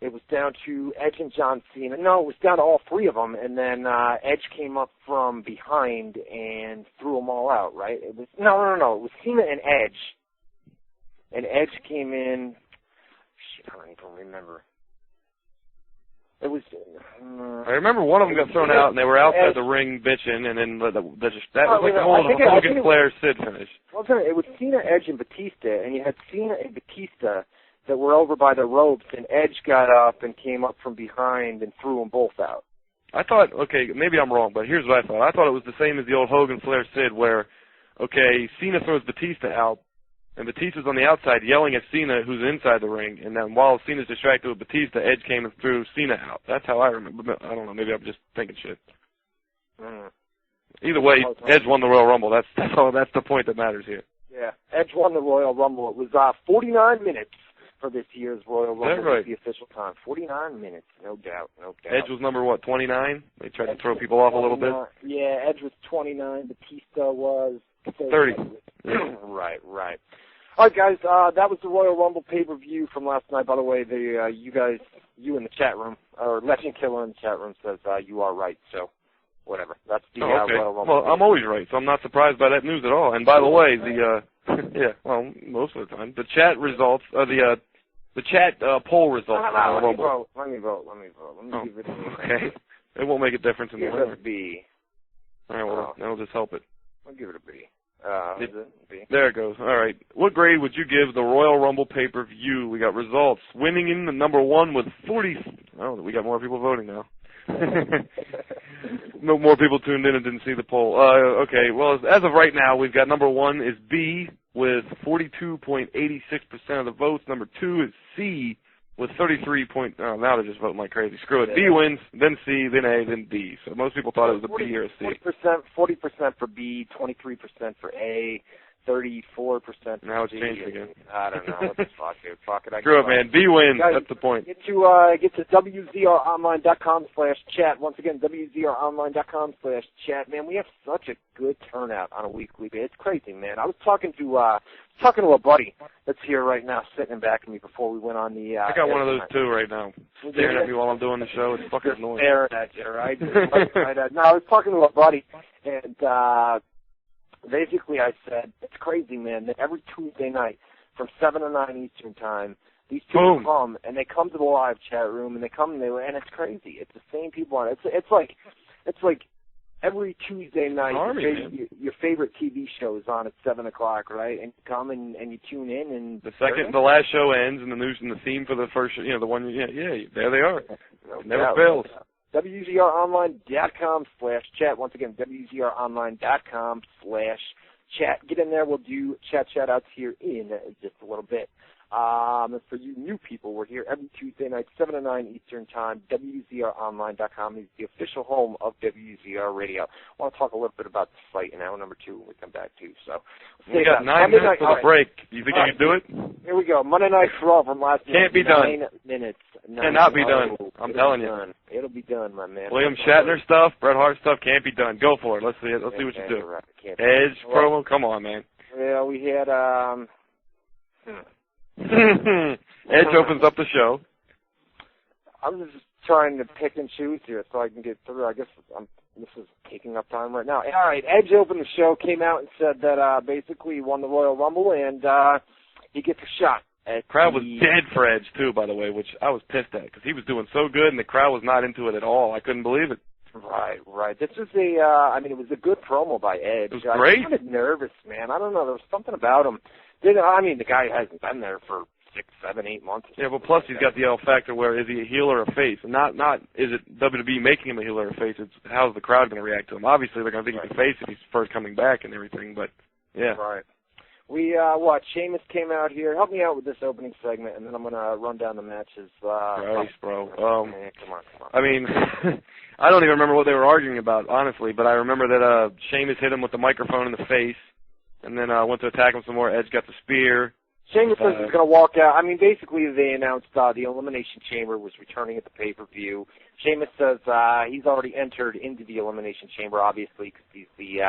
It was down to Edge and John Cena. No, it was down to all 3 of them, and then Edge came up from behind and threw them all out, right? It was no. It was Cena and Edge. And Edge came in. Shit, I don't even remember. It was. I remember one of them got thrown out, and they were outside the ring bitching, and then that was like the whole Hogan Flair Sid finish. It was Cena, Edge, and Batista, and you had Cena and Batista that were over by the ropes, and Edge got up and came up from behind and threw them both out. I thought, okay, maybe I'm wrong, but here's what I thought it was the same as the old Hogan Flair Sid, where, okay, Cena throws Batista out, and Batista's on the outside yelling at Cena, who's inside the ring, and then while Cena's distracted with Batista, Edge came and threw Cena out. That's how I remember. I don't know, maybe I'm just thinking shit. Either way, Edge won the Royal Rumble. That's the point that matters here. Yeah, Edge won the Royal Rumble. It was 49 minutes for this year's Royal Rumble. That's right. The official time. 49 minutes, no doubt. Edge was number, 29? They tried to throw people off a little bit? Yeah, Edge was 29. Batista was 30. Right. All right, guys, that was the Royal Rumble pay-per-view from last night. By the way, you in the chat room, or Legend Killer in the chat room says you are right, so whatever. That's the Royal Rumble. Well, I'm always right, so I'm not surprised by that news at all. And by the way, most of the time, the chat results, the chat poll results. Let me vote. Let me give it a B. Okay. It won't make a difference in the winner. Give it a B. All right, well, that'll just help it. I'll give it a B. B. There it goes. All right. What grade would you give the Royal Rumble pay-per-view? We got results. Winning in the number 1 with 40. Oh, we got more people voting now. No more people tuned in and didn't see the poll. Okay, well, as of right now, we've got number 1 is B with 42.86% of the votes. Number 2 is C with 33. Now they're just voting like crazy. Screw it. B wins, then C, then A, then D. So most people thought it was a B or a C. 40% for B, 23% for A, 34%. Now it's changed again. I don't know. What the fuck, dude? Fuck it. Screw it, man. B wins. Guys, that's the point. Get to WZROnline.com/chat. Once again, WZROnline.com/chat. Man, we have such a good turnout on a weekly basis. It's crazy, man. I was talking to a buddy that's here right now, sitting back at me before we went on the. I got one of those too right now, staring at me while I'm doing the show. It's fucking annoying. Staring at you, right? No, I was talking to a buddy, and basically I said, it's crazy, man, that every Tuesday night from 7 to 9 Eastern time, these people come, and they come to the live chat room, and they come, and it's crazy. It's the same people on it. It's like every Tuesday night, your favorite TV show is on at 7 o'clock, right? And you come and you tune in, and the last show ends, and the news and the theme for the first, the one, there they are. It never fails. WZROnline.com/chat. Once again, WZROnline.com/chat. Get in there. We'll do chat outs here in just a little bit. And for you new people, we're here every Tuesday night, 7 to 9 Eastern Time. WZROnline.com is the official home of WZR Radio. I want to talk a little bit about the site in hour number 2 when we come back, too. So we got 9 minutes for the break. Do you think you can do it? Here we go. Monday Night Raw from last night. Can't be done. 9 minutes. Cannot be done. I'm telling you. It'll be done, my man. William Shatner stuff, Bret Hart stuff can't be done. Go for it. Let's see it. Let's see what you do. Edge promo. Come on, man. Yeah, we had Edge opens up the show. I'm just trying to pick and choose here so I can get through. I guess this is taking up time right now. All right, Edge opened the show, came out and said that basically he won the Royal Rumble, and he gets a shot. The crowd was dead for Edge, too, by the way, which I was pissed at because he was doing so good, and the crowd was not into it at all. I couldn't believe it. Right. This was it was a good promo by Edge. It was great. I was kind of nervous, man. I don't know. There was something about him. The guy hasn't been there for 6, 7, 8 months. Yeah, but plus he's got the L factor where is he a heel or a face? And not is it WWE making him a heel or a face, it's how's the crowd going to react to him. Obviously they're going to think he's a face if he's first coming back and everything, but yeah. Right. We, Sheamus came out here. Help me out with this opening segment, and then I'm going to run down the matches. Christ, bro. Come on. I mean, I don't even remember what they were arguing about, honestly, but I remember that Sheamus hit him with the microphone in the face, and then went to attack him some more. Edge got the spear. Sheamus says he's going to walk out. I mean, basically they announced the Elimination Chamber was returning at the pay-per-view. Sheamus says he's already entered into the Elimination Chamber, obviously, because he's the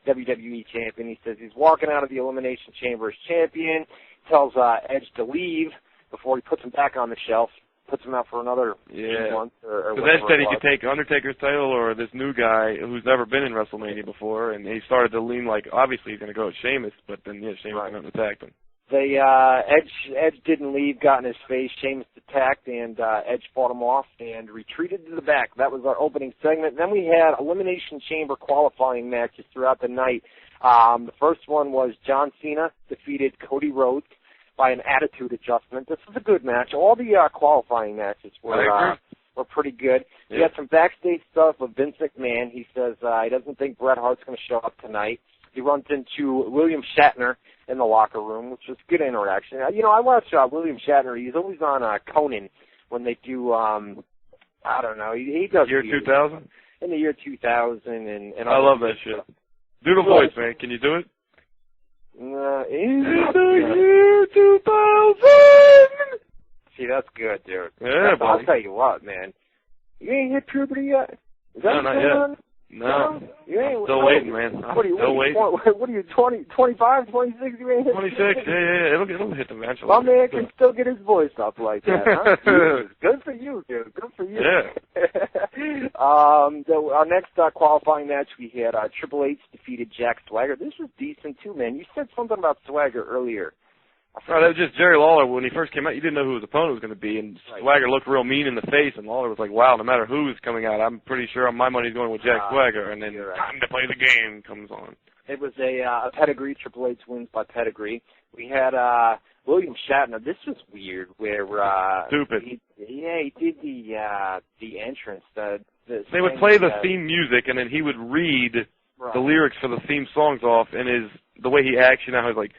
WWE champion. He says he's walking out of the Elimination Chamber as champion. Tells Edge to leave before he puts him back on the shelf. Puts him out for another 2 months or whatever. Edge said he could take Undertaker's title or this new guy who's never been in WrestleMania before, and he started to lean like, obviously he's going to go with Sheamus, but then, Sheamus went out and attacked him. Edge didn't leave, got in his face. Sheamus attacked, and Edge fought him off and retreated to the back. That was our opening segment. Then we had Elimination Chamber qualifying matches throughout the night. The first one was John Cena defeated Cody Rhodes by an attitude adjustment. This was a good match. All the qualifying matches were pretty good. We had some backstage stuff with Vince McMahon. He says he doesn't think Bret Hart's going to show up tonight. he runs into William Shatner in the locker room, which was good interaction. You know, I watch William Shatner. He's always on Conan when they do, I don't know, he does. Year 2000? In the year 2000. And I love that shit. Do the voice, man. Can you do it? In the year 2000! See, that's good, dude. Yeah, buddy. I'll tell you what, man. You ain't hit puberty yet? Is that no, not yet. No. You ain't, still waiting, man. What are you, still waiting. What are you, 20, 25, 26? You ain't hit 26, yeah. It'll hit eventually. My man can still get his voice up like that, huh? Good for you, dude. Good for you. Yeah. Our next qualifying match, we had Triple H defeated Jack Swagger. This was decent, too, man. You said something about Swagger earlier. That was just Jerry Lawler. When he first came out, you didn't know who his opponent was going to be, and Swagger looked real mean in the face, and Lawler was like, wow, no matter who's coming out, I'm pretty sure my money's going with Jack Swagger, and then time to play the game comes on. It was a pedigree. Triple H wins by pedigree. We had William Shatner. This was weird, where stupid. He did the entrance. They would play the theme music, and then he would read the lyrics for the theme songs off, and the way he acts, you know, he's like,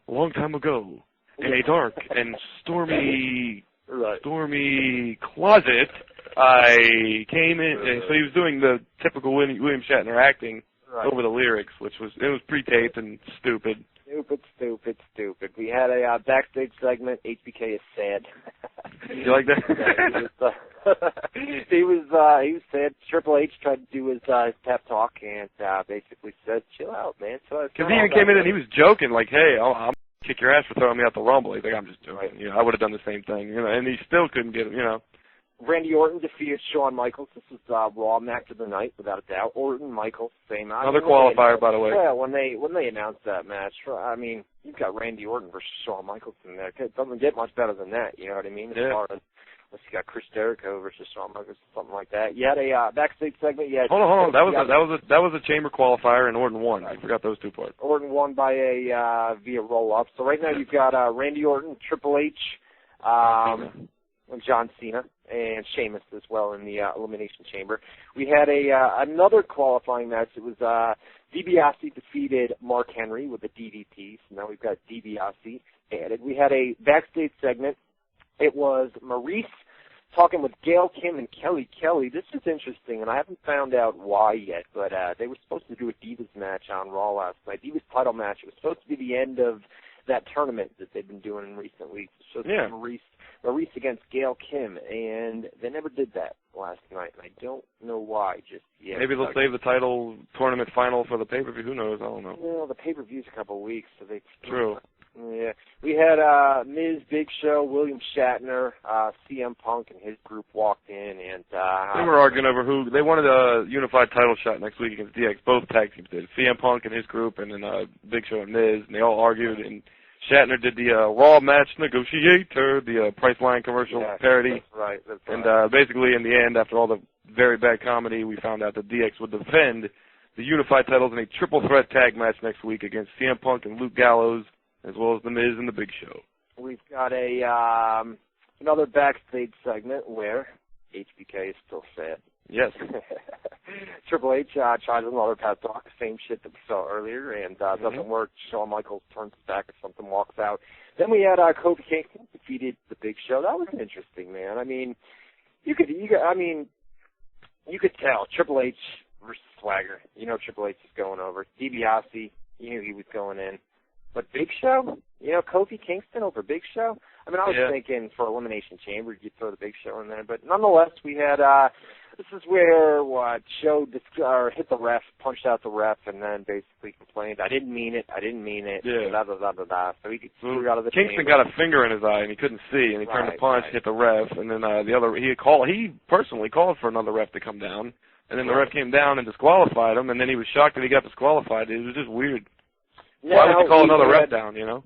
a long time ago, in a dark and stormy closet, I came in. And so he was doing the typical William Shatner acting over the lyrics, which was pre-taped and stupid. Stupid. We had a backstage segment. HBK is sad. You like that? He was sad. Triple H tried to do his pep talk and basically said, "Chill out, man." Because he even came in and he was joking, like, "Hey, I'll kick your ass for throwing me out the Rumble." He's like, "I'm just joking." Right. You know, I would have done the same thing, you know. And he still couldn't get him, you know. Randy Orton defeated Shawn Michaels. This was Raw match of the night, without a doubt. Orton, Michaels, same. Another qualifier, by the way. Yeah, when they announced that match, I mean, you've got Randy Orton versus Shawn Michaels in there. It doesn't get much better than that, you know what I mean? As far as, you got Chris Jericho versus Shawn Michaels, something like that. You had a backstage segment. Hold on. That was a chamber qualifier, and Orton won. I forgot those two parts. Orton won by via roll up. So right now you've got Randy Orton, Triple H, John Cena, and Sheamus as well in the Elimination Chamber. We had another qualifying match. It was DiBiase defeated Mark Henry with the DDT. So now we've got DiBiase added. We had a backstage segment. It was Maurice talking with Gail Kim and Kelly Kelly. This is interesting, and I haven't found out why yet, but they were supposed to do a Divas match on Raw last night. Divas title match. It was supposed to be the end of that tournament that they've been doing in recent weeks. So Maurice against Gail Kim, and they never did that last night, and I don't know why just yet. Maybe they'll save the title tournament final for the pay-per-view. Who knows? I don't know. Well, the pay-per-view's a couple of weeks, so they... True. Yeah. We had Miz, Big Show, William Shatner, CM Punk and his group walked in, and... they were arguing over who... They wanted a unified title shot next week against DX. Both tag teams did. CM Punk and his group, and then Big Show and Miz, and they all argued, and Shatner did the Raw Match Negotiator, the Priceline commercial parody. That's right. And basically, in the end, after all the very bad comedy, we found out that DX would defend the unified titles in a triple threat tag match next week against CM Punk and Luke Gallows, as well as The Miz and The Big Show. We've got another backstage segment where HBK is still sad. Yes. Triple H tries another pep talk, same shit that we saw earlier, and doesn't work. Shawn Michaels turns his back or something, walks out. Then we had Kofi Kingston defeated The Big Show. That was interesting, man. I mean, you could tell Triple H versus Swagger. You know Triple H is going over. DiBiase, you knew he was going in. But Big Show, you know, Kofi Kingston over Big Show. I mean, I was thinking for Elimination Chamber you'd throw the Big Show in there, but nonetheless, we had this is where Show hit the ref, punched out the ref, and then basically complained, "I didn't mean it. Yeah. Da, da, da, da, da. So he threw out of the Kingston chamber. Got a finger in his eye and he couldn't see, and he turned the punch, hit the ref, and then he personally called for another ref to come down, and then the ref came down and disqualified him, and then he was shocked that he got disqualified. It was just weird. Why would you call another ref down, you know?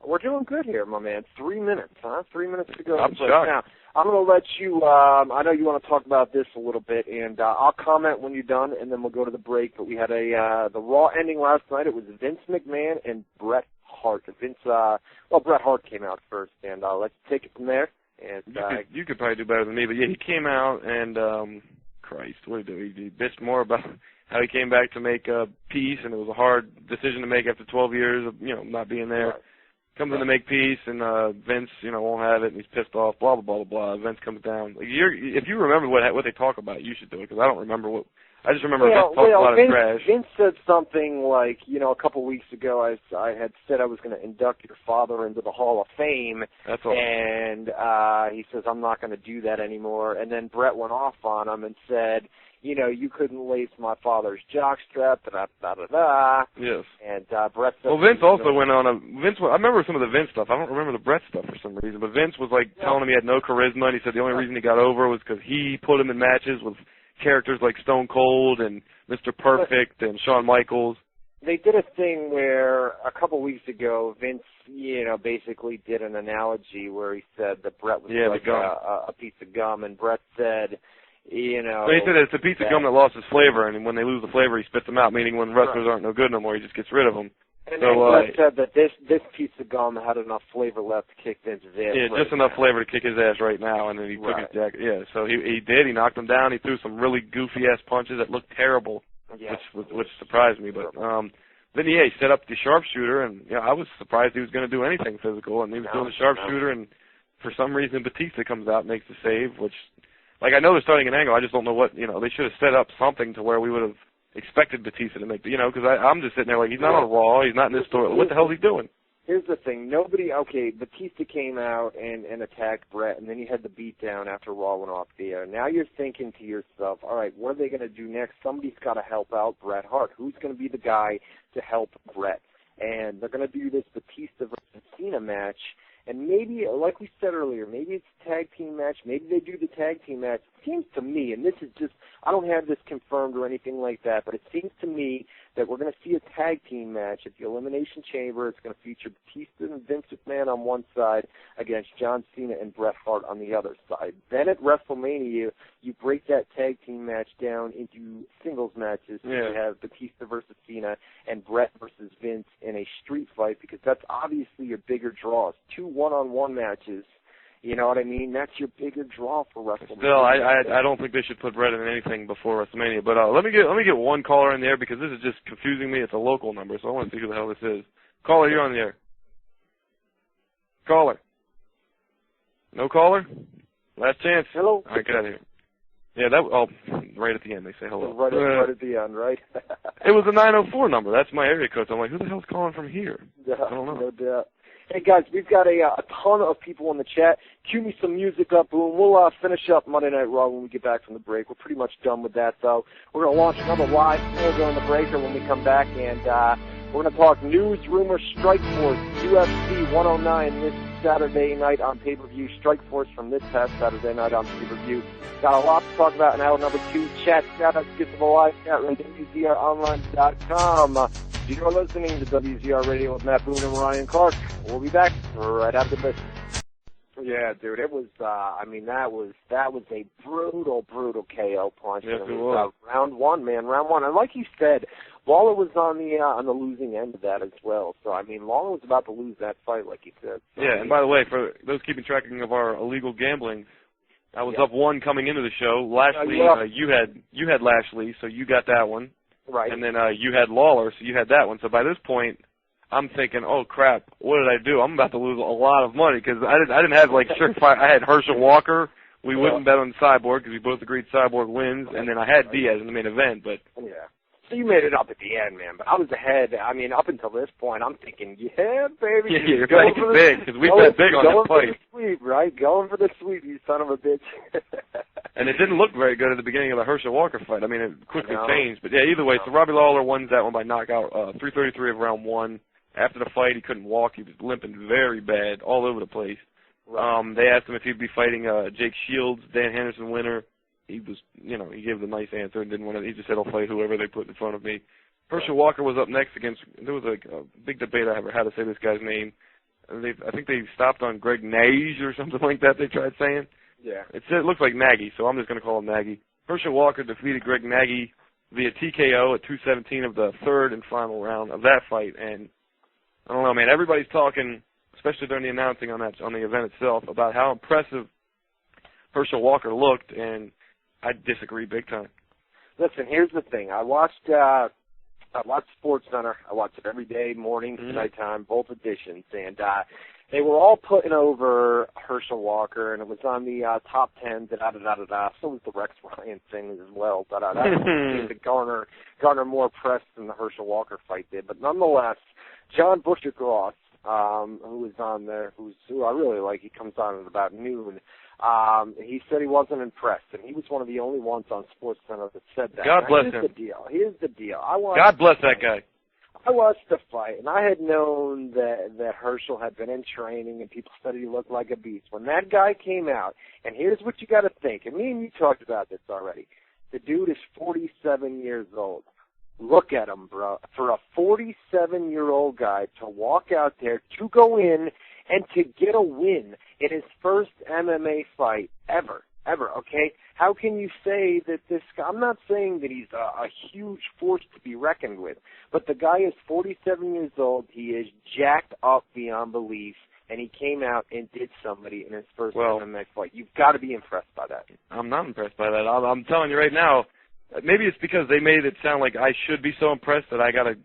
We're doing good here, my man. 3 minutes, huh? 3 minutes to go. I'm shocked. Now, I'm going to let you, I know you want to talk about this a little bit, and I'll comment when you're done, and then we'll go to the break. But we had the Raw ending last night. It was Vince McMahon and Bret Hart. Bret Hart came out first, and let's take it from there. And you could probably do better than me, but yeah, he came out and, Christ, what did he do? He bitched more about how he came back to make peace, and it was a hard decision to make after 12 years of, not being there. Right. Comes in to make peace, and Vince, won't have it, and he's pissed off, blah, blah, blah, blah, blah. Vince comes down. Like, if you remember what they talk about, you should do it, because I don't remember what. I just remember Vince talking a lot of trash. Vince said something like, a couple weeks ago, I had said I was going to induct your father into the Hall of Fame. That's all. And he says, I'm not going to do that anymore. And then Brett went off on him and said, you couldn't lace my father's jockstrap, da-da-da-da-da. Yes. And Brett said... Well, Vince also went on I remember some of the Vince stuff. I don't remember the Brett stuff for some reason. But Vince was, telling him he had no charisma, and he said the only reason he got over was because he put him in matches with characters like Stone Cold and Mr. Perfect and Shawn Michaels. They did a thing where a couple weeks ago, Vince, basically did an analogy where he said that Brett was a piece of gum, and Brett said... he said it's a piece of gum that lost its flavor, and when they lose the flavor, he spits them out, meaning when wrestlers aren't no good no more, he just gets rid of them. And Brett said that this piece of gum had enough flavor left to kick Vince's ass. Yeah, just enough flavor to kick his ass right now, and then he took his jacket. Yeah, so he did. He knocked him down. He threw some really goofy-ass punches that looked terrible, which surprised me. But then, he set up the sharpshooter, and I was surprised he was going to do anything physical, and he was doing the sharpshooter, and for some reason Batista comes out and makes the save, which... I know they're starting an angle. I just don't know what, they should have set up something to where we would have expected Batista to make, because I'm just sitting there like, he's not on Raw, he's not in this story. What the hell is he doing? Here's the thing. Batista came out and attacked Brett, and then he had the beatdown after Raw went off the air. Now you're thinking to yourself, all right, what are they going to do next? Somebody's got to help out Bret Hart. Who's going to be the guy to help Brett? And they're going to do this Batista versus Cena match. And maybe, like we said earlier, maybe it's a tag team match. Maybe they do the tag team match. It seems to me, and this is just, I don't have this confirmed or anything like that, but it seems to me that we're going to see a tag team match at the Elimination Chamber. It's going to feature Batista and Vince McMahon on one side against John Cena and Bret Hart on the other side. Then at WrestleMania, you break that tag team match down into singles matches. So you have Batista versus Cena and Bret versus Vince in a street fight, because that's obviously your bigger draws. 2 one-on-one matches. You know what I mean? That's your bigger draw for WrestleMania. Still, I don't think they should put Brett in anything before WrestleMania. But let me get one caller in there, because this is just confusing me. It's a local number, so I want to see who the hell this is. Caller, you're on the air. Caller. No caller? Last chance. Hello. All right, get out of here. Yeah, right at the end they say hello. Right at the end, right? It was a 904 number. That's my area code. So I'm like, who the hell's calling from here? Yeah, I don't know. No doubt. Hey, guys, we've got a ton of people in the chat. Cue me some music up, Boom. We'll finish up Monday Night Raw when we get back from the break. We're pretty much done with that, though. We're going to launch another live show during the break, or when we come back, and we're going to talk news, rumors, Strike Force, UFC 109 this Saturday night on pay-per-view. Strike Force from this past Saturday night on pay-per-view. Got a lot to talk about in hour number 2. Chat, shout-outs, get to the live chat room, WZROnline.com. You're listening to WZR Radio with Matt Boone and Ryan Clark. We'll be back right after this. Yeah, dude, it was. That was a brutal KO punch. Yes, it was. Round one, man, round one. And like you said, Lawler was on the losing end of that as well. So Lawler was about to lose that fight, like you said. So, yeah, and by the way, for those keeping track of our illegal gambling, I was up 1 coming into the show. Lashley, you had Lashley, so you got that one. Right. And then you had Lawler, so you had that one. So by this point, I'm thinking, oh crap, what did I do? I'm about to lose a lot of money, because I didn't have surefire. I had Herschel Walker. We wouldn't bet on Cyborg because we both agreed Cyborg wins, and then I had Diaz in the main event. But so you made it up at the end, man. But I was ahead. Up until this point, I'm thinking, yeah, baby. Yeah, you're making big, because we bet big on that fight. Going for the sweep, right? Going for the sweep, you son of a bitch. And it didn't look very good at the beginning of the Herschel Walker fight. It quickly changed. But yeah, either way, so Robbie Lawler wins that one by knockout, 3:33 of round 1. After the fight, he couldn't walk. He was limping very bad, all over the place. Right. They asked him if he'd be fighting Jake Shields, Dan Henderson winner. He was, he gave the nice answer and didn't want to. He just said, I'll fight whoever they put in front of me. Herschel Walker was up next against, there was a big debate I ever had to say this guy's name. I think they stopped on Greg Nage or something like that they tried saying. Yeah. It looked like Nagy, so I'm just going to call him Nagy. Herschel Walker defeated Greg Nagy via TKO at 2:17 of the third and final round of that fight. And I don't know, man, everybody's talking, especially during the announcing on the event itself, about how impressive Herschel Walker looked, and I disagree big time. Listen, here's the thing. I watched SportsCenter. I watch it every day, morning, nighttime, both editions, and they were all putting over Herschel Walker, and it was on the top 10, da-da-da-da-da. So was the Rex Ryan thing as well, da-da-da. It seemed to garner more press than the Herschel Walker fight did. But nonetheless, John Butcher-Gross, who is on there, who I really like, he comes on at about noon. He said he wasn't impressed, and he was one of the only ones on SportsCenter that said that. God bless him. Here's the deal. God bless that guy. I watched the fight, and I had known that Herschel had been in training, and people said he looked like a beast. When that guy came out, and here's what you got to think, and me and you talked about this already. The dude is 47 years old. Look at him, bro. For a 47-year-old guy to walk out there, to go in, and to get a win in his first MMA fight ever, okay? How can you say that this guy, I'm not saying that he's a huge force to be reckoned with, but the guy is 47 years old, he is jacked up beyond belief, and he came out and did somebody in his first MMA fight. You've got to be impressed by that. I'm not impressed by that. I'm telling you right now, maybe it's because they made it sound like I should be so impressed that I got to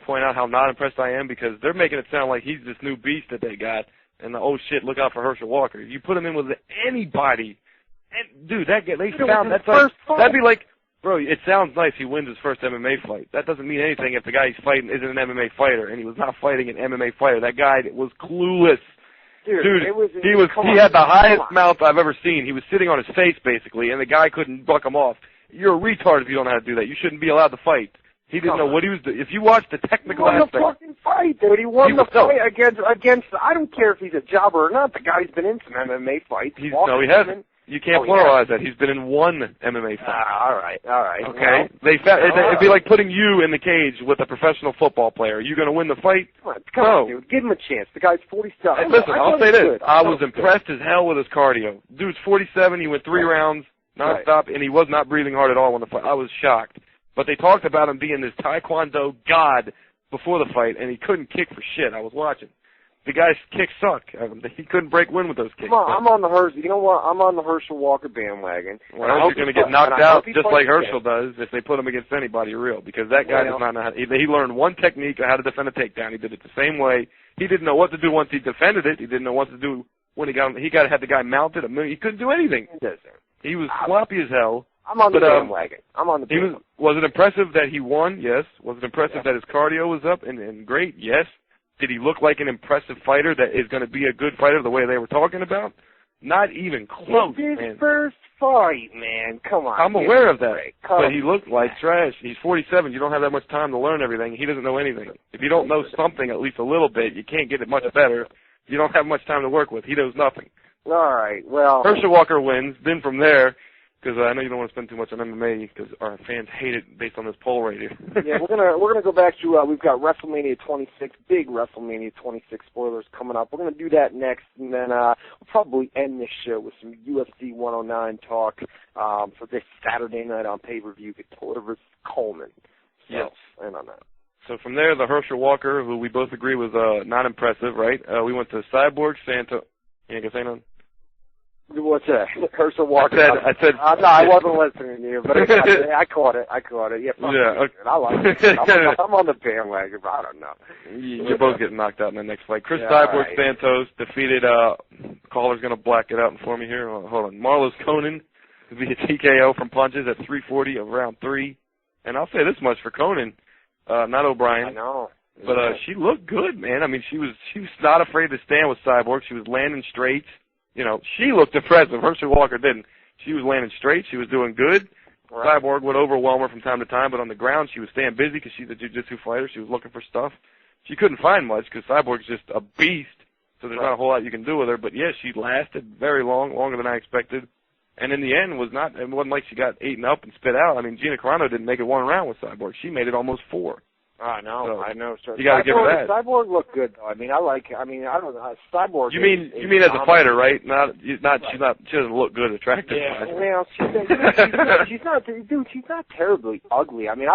point out how not impressed I am, because they're making it sound like he's this new beast that they got, and oh shit, look out for Herschel Walker. You put him in with anybody, and dude, that'd be like, bro, it sounds nice he wins his first MMA fight. That doesn't mean anything if the guy he's fighting isn't an MMA fighter, and he was not fighting an MMA fighter. That guy was clueless. Dude, he had the highest mouth I've ever seen. He was sitting on his face, basically, and the guy couldn't buck him off. You're a retard if you don't know how to do that. You shouldn't be allowed to fight. He didn't know what he was doing. If you watch the technical aspect. He won the fucking fight, dude. He won the fight against, I don't care if he's a jobber or not. The guy's been in some MMA fights. No, he hasn't. You can't pluralize that. He's been in one MMA fight. All right. Okay. It'd be like putting you in the cage with a professional football player. Are you going to win the fight? Come on, dude. Give him a chance. The guy's 47. Listen, I'll say this. I was impressed as hell with his cardio. Dude's 47. He went 3 rounds nonstop, and he was not breathing hard at all when the fight. I was shocked. But they talked about him being this Taekwondo god before the fight, and he couldn't kick for shit. I was watching. The guy's kicks suck. He couldn't break wind with those kicks. I'm on the Herschel. You know what? I'm on the Herschel Walker bandwagon. Well, I hope you're going to get knocked out just like Herschel does if they put him against anybody real, because that guy does not know how to. He learned one technique on how to defend a takedown. He did it the same way. He didn't know what to do once he defended it. He didn't know what to do when he had the guy mounted. He couldn't do anything. He was sloppy as hell. I'm on the bandwagon. Was it impressive that he won? Yes. Was it impressive that his cardio was up and great? Yes. Did he look like an impressive fighter that is going to be a good fighter the way they were talking about? Not even close, man. His first fight, man. Come on. I'm aware of that. But he looked like trash. He's 47. You don't have that much time to learn everything. He doesn't know anything. If you don't know something at least a little bit, you can't get it much better. You don't have much time to work with. He knows nothing. All right. Well, Herschel Walker wins. Then from there, because I know you don't want to spend too much on MMA because our fans hate it based on this poll right here. Yeah, we're gonna go back to we've got WrestleMania 26, big WrestleMania 26 spoilers coming up. We're gonna do that next, and then we'll probably end this show with some UFC 109 talk for this Saturday night on pay-per-view, Couture versus Coleman. So, yes. I don't know. So from there, the Herschel Walker, who we both agree was not impressive, right? We went to Cyborg Santos. You ain't gonna say nothing? What's that? Herschel Walker. I said. No, I wasn't listening to you, but I caught it. Yeah. Okay. I like it. I'm on the bandwagon. I don't know. You're both getting knocked out in the next fight. Cyborg Santos defeated. Caller's gonna black it out for me here. Hold on. Marlos Conan via TKO from punches at 3:40 of round 3. And I'll say this much for Conan, not O'Brien. I know. But she looked good, man. I mean, she was not afraid to stand with Cyborg. She was landing straight. You know, she looked impressive. Herschel Walker didn't. She was landing straight. She was doing good. Right. Cyborg would overwhelm her from time to time, but on the ground she was staying busy because she's a jiu-jitsu fighter. She was looking for stuff. She couldn't find much because Cyborg's just a beast, so there's not a whole lot you can do with her. But, yeah, she lasted very long, longer than I expected. And in the end, it wasn't like she got eaten up and spit out. I mean, Gina Carano didn't make it 1 round with Cyborg. She made it almost 4. I know. So you got to give her that. Cyborg looked good though. I mean, I don't know. Cyborg. You mean as a fighter, right? She doesn't look good, attractive. Yeah. Well, she's not terribly ugly. I mean,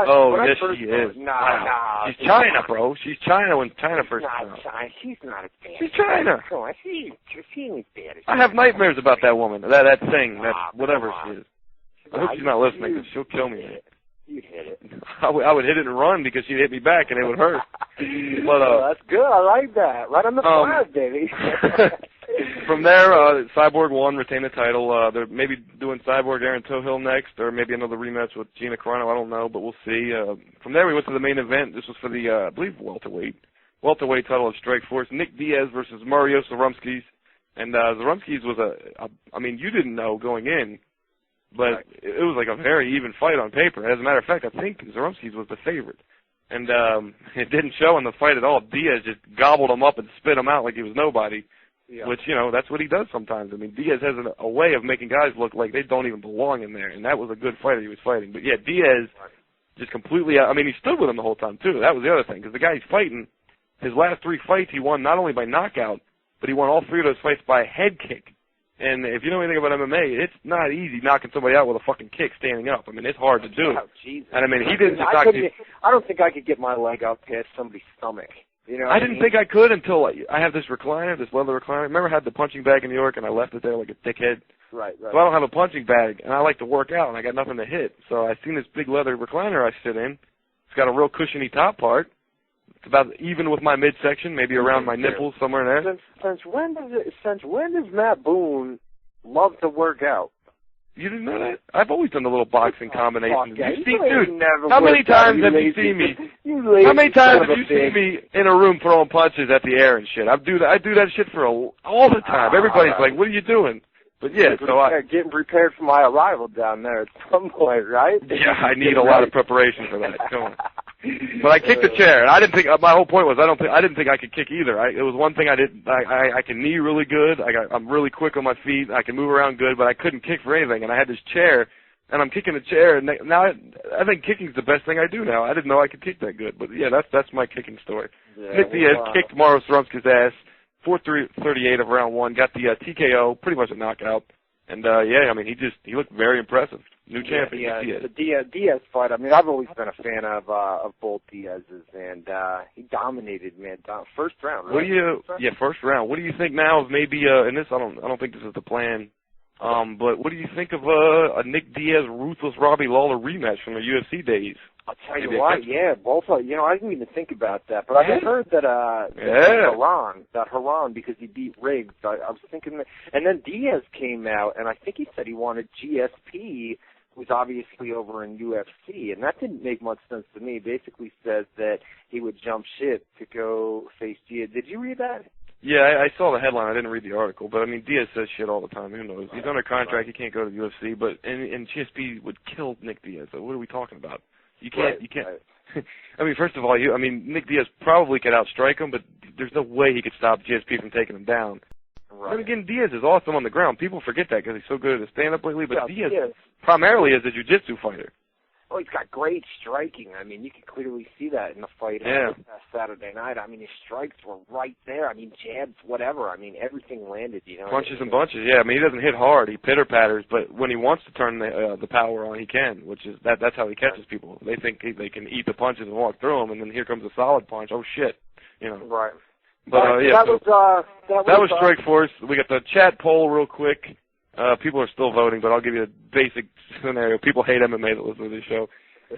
she is. Nah. She's China, bro. She's China when China first came out. She's not as bad. She's China. Come on, she ain't bad. I have nightmares about that woman. That thing. Whatever she is. I hope she's not listening because she'll kill me. You'd hit it. I would hit it and run because she'd hit me back and it would hurt. But that's good. I like that. Right on the flag, baby. From there, Cyborg won, retained the title. They're maybe doing Cyborg Aaron Tohill next, or maybe another rematch with Gina Carano. I don't know, but we'll see. From there, we went to the main event. This was for the, I believe, welterweight title of Strikeforce. Nick Diaz versus Mario Zarumskis. And Zarumskis was I mean, you didn't know going in, but it was like a very even fight on paper. As a matter of fact, I think Zarumskis was the favorite. And it didn't show in the fight at all. Diaz just gobbled him up and spit him out like he was nobody. Yeah. Which, you know, that's what he does sometimes. I mean, Diaz has a way of making guys look like they don't even belong in there, and that was a good fighter he was fighting. But, yeah, Diaz just completely I mean, he stood with him the whole time, too. That was the other thing, because the guy he's fighting, his last 3 fights he won not only by knockout, but he won all 3 of those fights by a head kick. And if you know anything about MMA, it's not easy knocking somebody out with a fucking kick standing up. I mean, it's hard to do. Oh, Jesus. And, I mean, he didn't just knock you. I don't think I could get my leg out past somebody's stomach. You know I didn't think I could until I have this recliner, this leather recliner. Remember I had the punching bag in New York and I left it there like a dickhead? Right. So I don't have a punching bag, and I like to work out, and I got nothing to hit. So I seen this big leather recliner I sit in. It's got a real cushiony top part. It's about even with my midsection, maybe around my nipples, somewhere in there. Since when does Matt Boone love to work out? You didn't know that? I've always done the little boxing combinations. Dude, how many times have you seen me? How many times have you seen me in a room throwing punches at the air and shit? I do that shit for all the time. Everybody's like, "What are you doing?" But yeah, so getting prepared for my arrival down there at some point, right? Yeah, I need a lot of preparation for that. Come on. But I kicked the chair, and I didn't think. My whole point was I didn't think I could kick either. It was one thing I didn't. I can knee really good. I'm really quick on my feet. I can move around good, but I couldn't kick for anything. And I had this chair, and I'm kicking the chair. And now I think kicking's the best thing I do now. I didn't know I could kick that good, but yeah, that's my kicking story. Yeah, Nick Diaz kicked Mario Zarumskis' ass, 4:38 of round 1. Got the TKO, pretty much a knockout. And yeah, I mean he looked very impressive. New champion. The Diaz fight. I mean, I've always been a fan of both Diaz's, and he dominated, man. First round. Right? What do you? Yeah, first round. What do you think now of maybe? And this, I don't think this is the plan. But what do you think of a Nick Diaz Ruthless Robbie Lawler rematch from the UFC days? I'll tell you what, yeah, both. You know, I didn't even think about that, but I heard that Haran, because he beat Riggs. I was thinking that, and then Diaz came out, and I think he said he wanted GSP, who's obviously over in UFC, and that didn't make much sense to me. Basically said that he would jump ship to go face Diaz. Did you read that? Yeah, I saw the headline. I didn't read the article, but I mean, Diaz says shit all the time. Who knows? He's under contract. He can't go to the UFC, but and GSP would kill Nick Diaz. So what are we talking about? You can't. I mean, first of all, Nick Diaz probably could outstrike him, but there's no way he could stop GSP from taking him down. Right. And again, Diaz is awesome on the ground. People forget that because he's so good at his stand-up lately, but Diaz primarily is a jiu-jitsu fighter. Oh, he's got great striking. I mean, you can clearly see that in the fight Saturday night. I mean, his strikes were right there. I mean, jabs, whatever. I mean, everything landed, you know. Punches and bunches, yeah. I mean, he doesn't hit hard. He pitter-patters, but when he wants to turn the power on, he can, which is that's how he catches people. They think they can eat the punches and walk through them, and then here comes a solid punch. Oh, shit. You know. Right. But, yeah, that was Strikeforce. We got the chat poll real quick. People are still voting, but I'll give you a basic scenario. People hate MMA that listen to this show.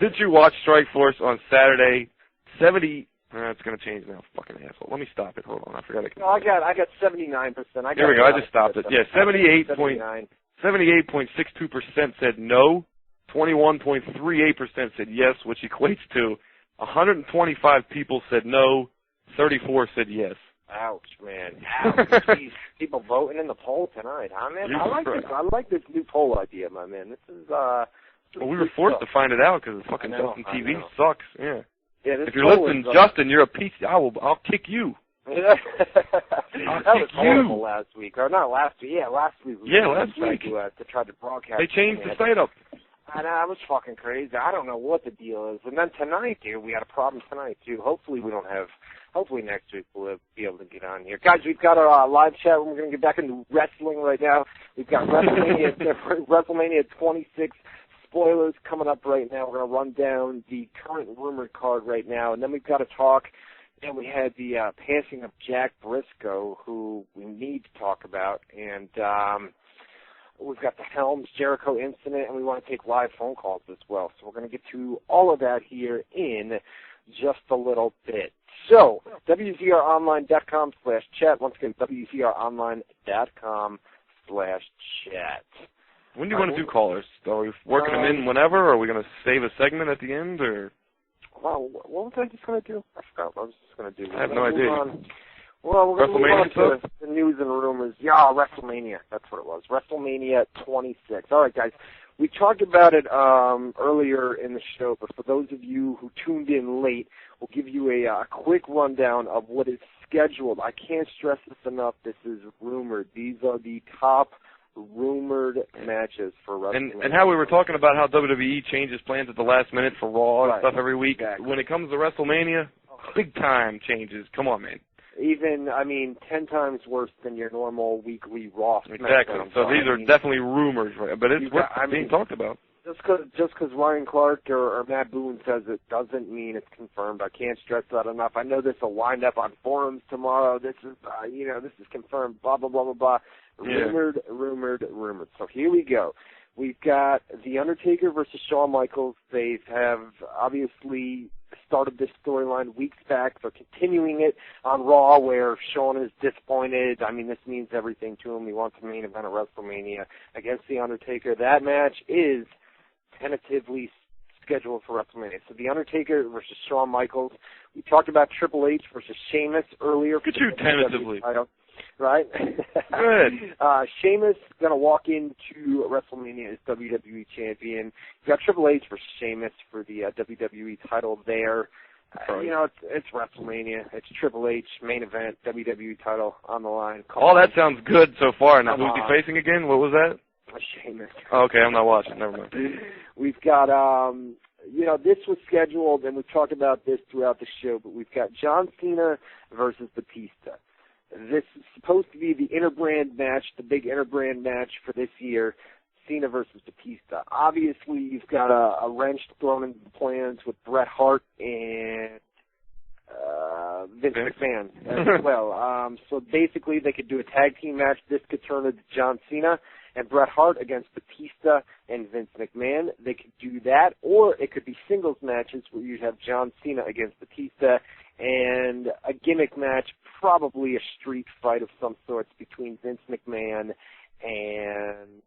Did you watch Strikeforce on Saturday? 70. It's going to change now. Fucking asshole. Let me stop it. Hold on. I forgot. No, I got 79%. Here we go. I just stopped it. Yeah, 78.62% said no. 21.38% said yes, which equates to 125 people said no. 34 said yes. Ouch, man. Ouch. Jeez. People voting in the poll tonight, huh, man? I like this new poll idea, my man. This is, well, we were forced to find it out because fucking Justin TV sucks. Yeah. If you're listening, Justin, you're a piece. I'll kick you. That was horrible last week. Or not last week. Yeah, last week. Last week. To try to broadcast. They changed the site up. I know, it was fucking crazy. I don't know what the deal is. And then tonight, dude, we had a problem tonight, too. Hopefully next week we'll be able to get on here. Guys, we've got our live chat. We're going to get back into wrestling right now. We've got WrestleMania 26 spoilers coming up right now. We're going to run down the current rumored card right now. And then we've got to talk. And we had the passing of Jack Briscoe, who we need to talk about. And we've got the Helms Jericho incident, and we want to take live phone calls as well. So we're going to get to all of that here in just a little bit. So, WZROnline.com/chat. Once again, WZROnline.com/chat. When do you want to do callers? Are we working them in whenever, or are we going to save a segment at the end, or? Well, what was I just going to do? I forgot what I was just going to do. I have no idea. Well, we're going to move on stuff? to the news and rumors. Yeah, WrestleMania. That's what it was. WrestleMania 26. All right, guys. We talked about it earlier in the show, but for those of you who tuned in late, we'll give you a quick rundown of what is scheduled. I can't stress this enough. This is rumored. These are the top rumored matches for WrestleMania. And how we were talking about how WWE changes plans at the last minute for Raw and stuff every week. Exactly. When it comes to WrestleMania, big time changes. Come on, man. Even, 10 times worse than your normal weekly Raw. Exactly. So these are definitely rumors, right? But it's what's being talked about. Just because Ryan Clark or Matt Boone says it doesn't mean it's confirmed. I can't stress that enough. I know this will wind up on forums tomorrow. This is, this is confirmed. Blah blah blah blah blah. Rumored. So here we go. We've got The Undertaker versus Shawn Michaels. They have obviously started this storyline weeks back. They're continuing it on Raw, where Shawn is disappointed. This means everything to him. He wants a main event at WrestleMania against The Undertaker. That match is tentatively scheduled for WrestleMania. So The Undertaker versus Shawn Michaels. We talked about Triple H versus Sheamus earlier. Could you tentatively? Right? Good. Sheamus is going to walk into WrestleMania as WWE Champion. You've got Triple H versus Sheamus for the WWE title there. It's WrestleMania. It's Triple H, main event, WWE title on the line. That sounds good so far. Now, who's he facing again? What was that? Sheamus. Okay, I'm not watching. Never mind. We've got, this was scheduled, and we've talked about this throughout the show, but we've got John Cena versus Batista. This is supposed to be the interbrand match, the big interbrand match for this year, Cena versus Batista. Obviously, you've got a wrench thrown into the plans with Bret Hart and Vince McMahon as well. So basically, they could do a tag team match. This could turn into John Cena and Bret Hart against Batista and Vince McMahon. They could do that, or it could be singles matches where you'd have John Cena against Batista and a gimmick match, probably a street fight of some sorts between Vince McMahon and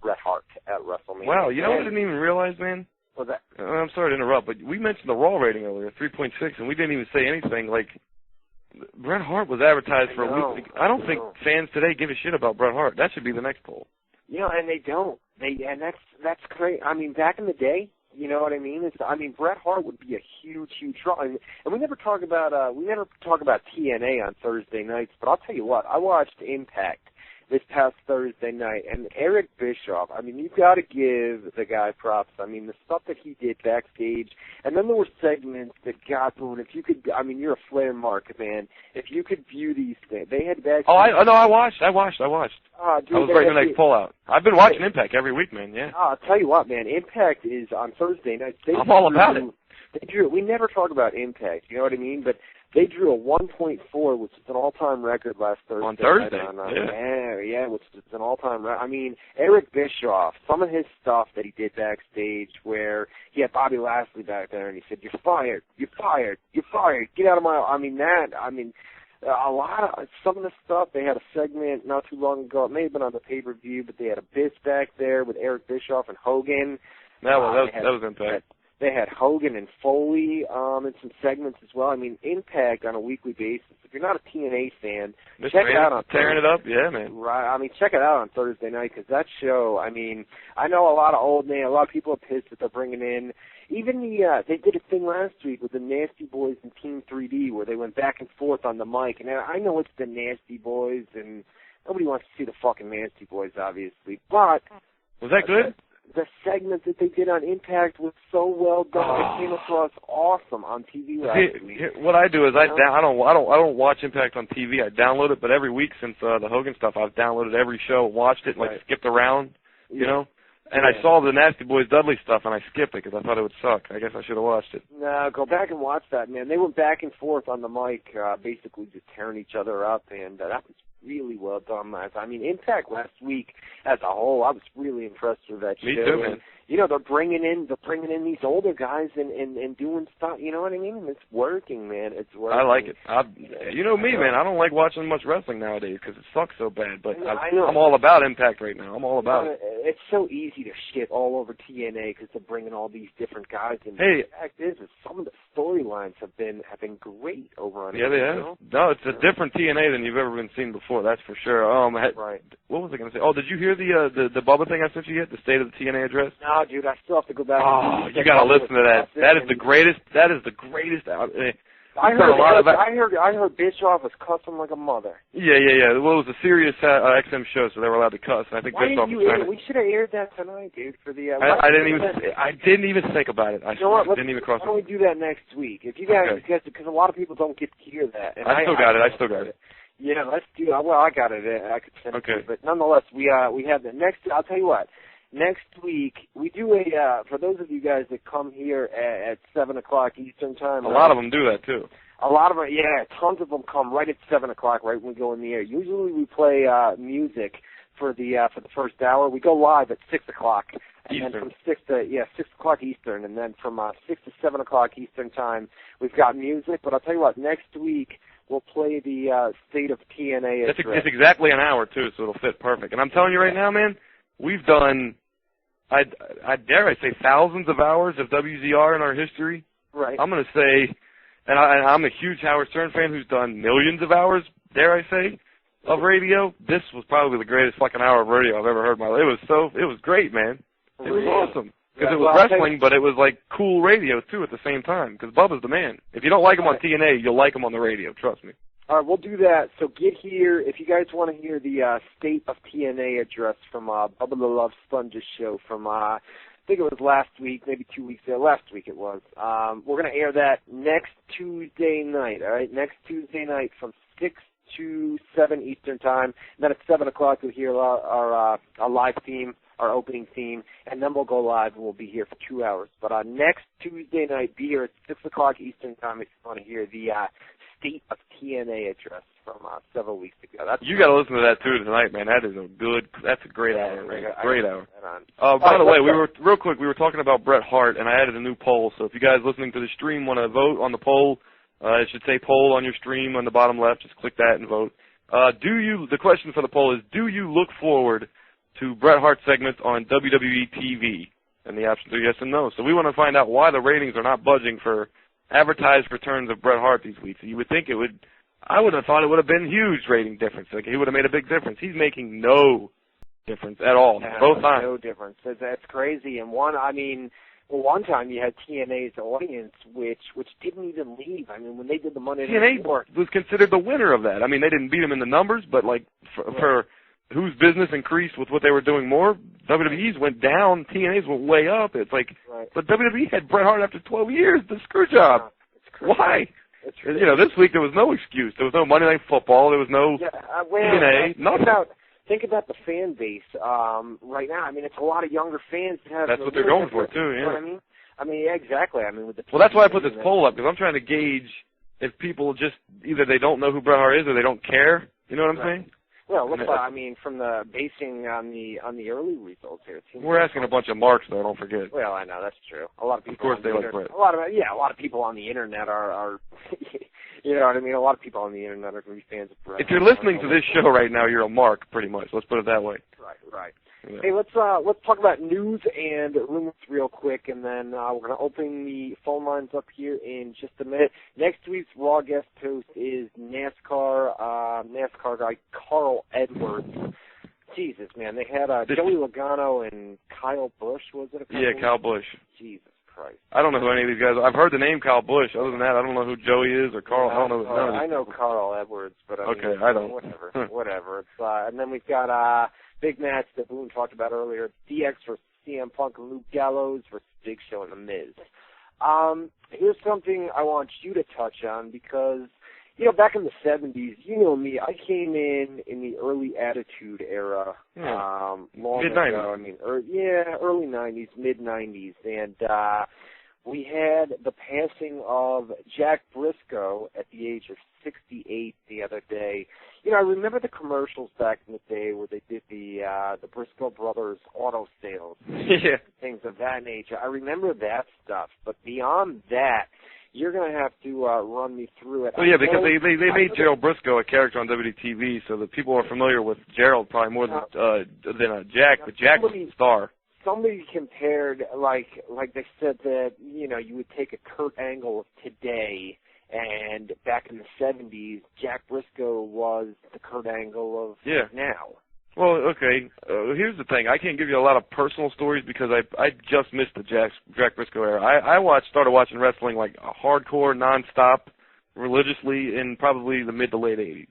Bret Hart at WrestleMania. Wow, you know what I didn't even realize, man? What's that? I'm sorry to interrupt, but we mentioned the Raw rating earlier, 3.6, and we didn't even say anything. Like, Bret Hart was advertised for a week. I don't think fans today give a shit about Bret Hart. That should be the next poll. And they don't. And that's great. Back in the day, you know what I mean? Bret Hart would be a huge draw. And we never talk about TNA on Thursday nights, but I'll tell you what, I watched Impact this past Thursday night, and Eric Bischoff, you've got to give the guy props. The stuff that he did backstage, and then there were segments that got through, and if you could, you're a Flair mark, man. If you could view these things, they had backstage. I watched. I was ready to make pull out. I've been watching Impact every week, man, yeah. I'll tell you what, man, Impact is on Thursday nights. I'm all about it. We never talk about Impact, you know what I mean? But they drew a 1.4, which is an all-time record last Thursday. On Thursday? Yeah, which is an all-time record. Eric Bischoff, some of his stuff that he did backstage where he had Bobby Lashley back there and he said, "You're fired, you're fired, you're fired, get out of my..." A lot of some of the stuff, they had a segment not too long ago, it may have been on the pay-per-view, but they had a bit back there with Eric Bischoff and Hogan. That was Impact. They had Hogan and Foley in some segments as well. Impact on a weekly basis. If you're not a TNA fan, check it out on tearing it up, yeah, man. Right. Check it out on Thursday night because that show. I know a lot of old names. A lot of people are pissed that they're bringing in. Even they did a thing last week with the Nasty Boys and Team 3D where they went back and forth on the mic. And I know it's the Nasty Boys, and nobody wants to see the fucking Nasty Boys, obviously. But was that good? The segment that they did on Impact was so well done. It came across awesome on TV last week. What I do is I don't watch Impact on TV. I download it, but every week since the Hogan stuff, I've downloaded every show, watched it, and skipped around, you know. And I saw the Nasty Boys Dudley stuff, and I skipped it because I thought it would suck. I guess I should have watched it. No, go back and watch that, man. They went back and forth on the mic, basically just tearing each other up, and that really well done last. I mean, Impact last week as a whole, I was really impressed with that show. Me too, man. And, you know, they're bringing in these older guys and doing stuff. You know what I mean? And it's working, man. It's working. I like it. You know me, man. I don't like watching much wrestling nowadays because it sucks so bad. But I'm all about Impact right now. I'm all about it. It's so easy to shit all over TNA because they're bringing all these different guys in. Hey, the fact is some of the storylines have been great over on. Yeah, they have. Know? No, it's a different TNA than you've ever been seen before. That's for sure. Right. What was I going to say? Oh, did you hear the Bubba thing I sent you yet? The State of the TNA address? No, dude. I still have to go back. Oh, you got to listen to that. That is the greatest. That is the greatest. I heard Bischoff was cussing like a mother. Yeah. Well, it was a serious XM show, so they were allowed to cuss. And I think Bischoff was trying to. We should have aired that tonight, dude. For the. I didn't even think about it. You know what? Didn't even cross. Why don't we do that next week? If you guys, because a lot of people don't get to hear that. And I still got it. Yeah, let's do. Well, I got it. I could send it to you. But nonetheless, we have the next. I'll tell you what. Next week we do for those of you guys that come here at 7:00 Eastern time. A lot of them do that too. A lot of them, yeah. Tons of them come right at 7:00, right when we go in the air. Usually we play music for the first hour. We go live at 6:00. And then from 6:00 Eastern, and then from 6 to 7:00 Eastern time, we've got music. But I'll tell you what, next week we'll play the State of TNA. It's exactly an hour too, so it'll fit perfect. And I'm telling you right now, man, we've done, I dare I say, thousands of hours of WZR in our history. Right. I'm going to say, and I'm a huge Howard Stern fan who's done millions of hours, dare I say, of radio. This was probably the greatest fucking hour of radio I've ever heard in my life. It was great, man. It was awesome. Because it was wrestling, but it was like cool radio too at the same time. Because Bubba's the man. If you don't like him on TNA, you'll like him on the radio. Trust me. All right, we'll do that. So get here if you guys want to hear the State of TNA address from Bubba the Love Sponge's show from I think it was last week, maybe 2 weeks ago. Last week it was. We're going to air that next Tuesday night. All right, next Tuesday night from 6 to 7 Eastern time. And then at 7:00 you'll hear our live theme, our opening theme, and then we'll go live and we'll be here for 2 hours. But next Tuesday night, be here at 6:00 Eastern time if you want to hear the State of TNA address from several weeks ago. You got to listen to that too tonight, man. That's a great hour. Great hour. By the way, we were talking about Bret Hart, and I added a new poll. So if you guys listening to the stream want to vote on the poll, it should say poll on your stream on the bottom left. Just click that and vote. The question for the poll is, do you look forward to Bret Hart segments on WWE TV? And the options are yes and no. So we want to find out why the ratings are not budging for advertised returns of Bret Hart these weeks. You would think it would. I would have thought it would have been huge rating difference. Like he would have made a big difference. He's making no difference at all. Both times. No difference. That's crazy. And one time you had TNA's audience, which didn't even leave. I mean, when they did the Monday Night War, was considered the winner of that. I mean, they didn't beat him in the numbers, but like for whose business increased with what they were doing more. WWE's went down, TNA's went way up. It's like, but WWE had Bret Hart after 12 years. The screw job. Why? This week there was no excuse. There was no Monday Night Football. There was no TNA. Nothing. Think about the fan base right now. I mean, it's a lot of younger fans. That's what they're going for too. Yeah. You know what I mean? I mean, yeah, exactly. I mean, with the that's why I put this poll up, because I'm trying to gauge if people just either they don't know who Bret Hart is or they don't care. You know what I'm saying? Well, I mean, from the basing on the early results here, it seems we're asking a bunch of marks, though. Don't forget. Well, I know that's true. A lot of people. Of course, they like Bret. A lot of people on the internet are you know what I mean. A lot of people on the internet are going to be fans of Bret. If you're listening to this show right now, you're a mark, pretty much. Let's put it that way. Right. Yeah. Hey, let's talk about news and rumors real quick, and then we're going to open the phone lines up here in just a minute. Next week's Raw guest host is NASCAR guy Carl Edwards. Jesus, man, they had Joey Logano and Kyle Busch. Was it? Kyle Busch. Jesus Christ. I don't know who any of these guys are. I've heard the name Kyle Busch. Other than that, I don't know who Joey is or Carl. I don't know. I know Carl Edwards, but I don't. Whatever. It's and then we've got big match that Boone talked about earlier. DX versus CM Punk and Luke Gallows versus Big Show and The Miz. Here's something I want you to touch on because, back in the 70s, you know me, I came in the early Attitude Era. Long ago. I mean, early 90s, mid-90s. And we had the passing of Jack Briscoe at the age of 68 the other day. I remember the commercials back in the day where they did the Briscoe Brothers auto sales, things of that nature. I remember that stuff, but beyond that, you're going to have to run me through it. Well, yeah, because they made Gerald Briscoe a character on WTV, so the people are familiar with Gerald probably more than Jack, but Jack was the star. Somebody compared, like they said that, you would take a Kurt Angle of today, and back in the 70s, Jack Briscoe was the Kurt Angle of now. Well, okay, here's the thing. I can't give you a lot of personal stories because I just missed the Jack Briscoe era. I started watching wrestling like hardcore, nonstop, religiously in probably the mid to late 80s.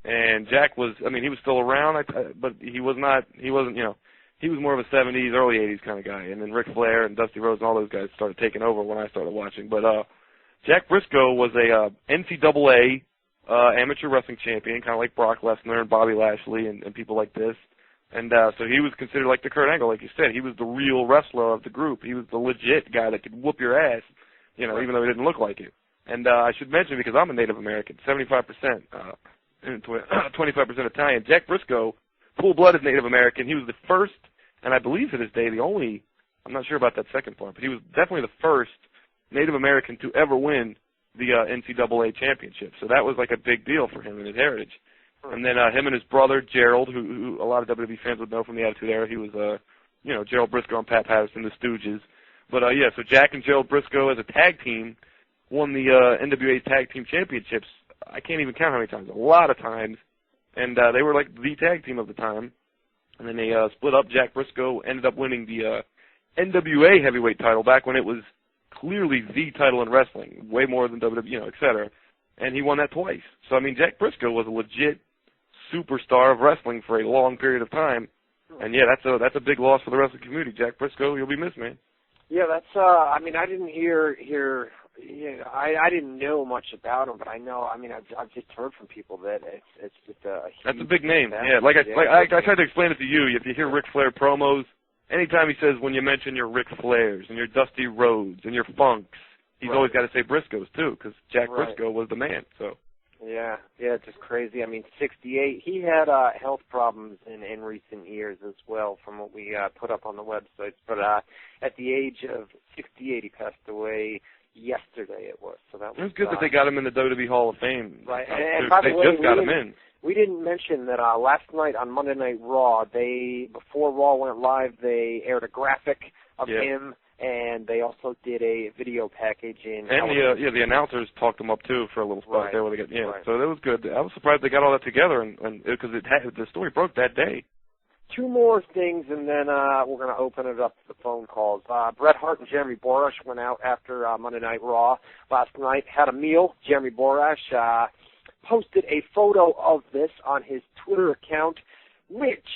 And Jack was, he was still around, but he wasn't, he was more of a 70s, early 80s kind of guy. And then Ric Flair and Dusty Rhodes and all those guys started taking over when I started watching. But Jack Briscoe was a NCAA amateur wrestling champion, kind of like Brock Lesnar and Bobby Lashley and people like this. And so he was considered like the Kurt Angle, like you said. He was the real wrestler of the group. He was the legit guy that could whoop your ass, even though he didn't look like it. And I should mention, because I'm a Native American, 75%, 25% Italian. Jack Briscoe, full-blooded Native American. He was the first, and I believe to this day the only, I'm not sure about that second part, but he was definitely the first Native American to ever win the NCAA championship. So that was like a big deal for him and his heritage. And then him and his brother, Gerald, who a lot of WWE fans would know from the Attitude Era, he was, Gerald Briscoe and Pat Patterson, the Stooges. But, so Jack and Gerald Briscoe as a tag team won the NWA Tag Team Championships. I can't even count how many times. A lot of times. And they were like the tag team of the time. And then they split up. Jack Briscoe ended up winning the NWA heavyweight title back when it was clearly the title in wrestling, way more than WWE, et cetera. And he won that twice. So, Jack Briscoe was a legit superstar of wrestling for a long period of time. And, yeah, that's a big loss for the wrestling community. Jack Briscoe, you'll be missed, man. Yeah, that's, I didn't hear, I didn't know much about him, but I know, I've just heard from people that it's just a huge... That's a big name, yeah. I tried to explain it to you. If you hear Ric Flair promos, anytime he says, when you mention your Ric Flairs and your Dusty Rhodes and your Funks, he's always got to say Briscoes, too, because Jack Briscoe was the man, so... Yeah, it's just crazy. 68, he had health problems in recent years as well, from what we put up on the websites. But at the age of 68, he passed away yesterday, it was. So that was good that they got him in the WWE Hall of Fame. Right, and by the way, just got him in. We didn't mention that last night on Monday Night Raw, before Raw went live, they aired a graphic of him. And they also did a video package in. And the announcers talked them up too for a little spot there where they got So that was good. I was surprised they got all that together, and because the story broke that day. Two more things, and then we're going to open it up to the phone calls. Bret Hart and Jeremy Borash went out after Monday Night Raw last night, had a meal. Jeremy Borash posted a photo of this on his Twitter account, which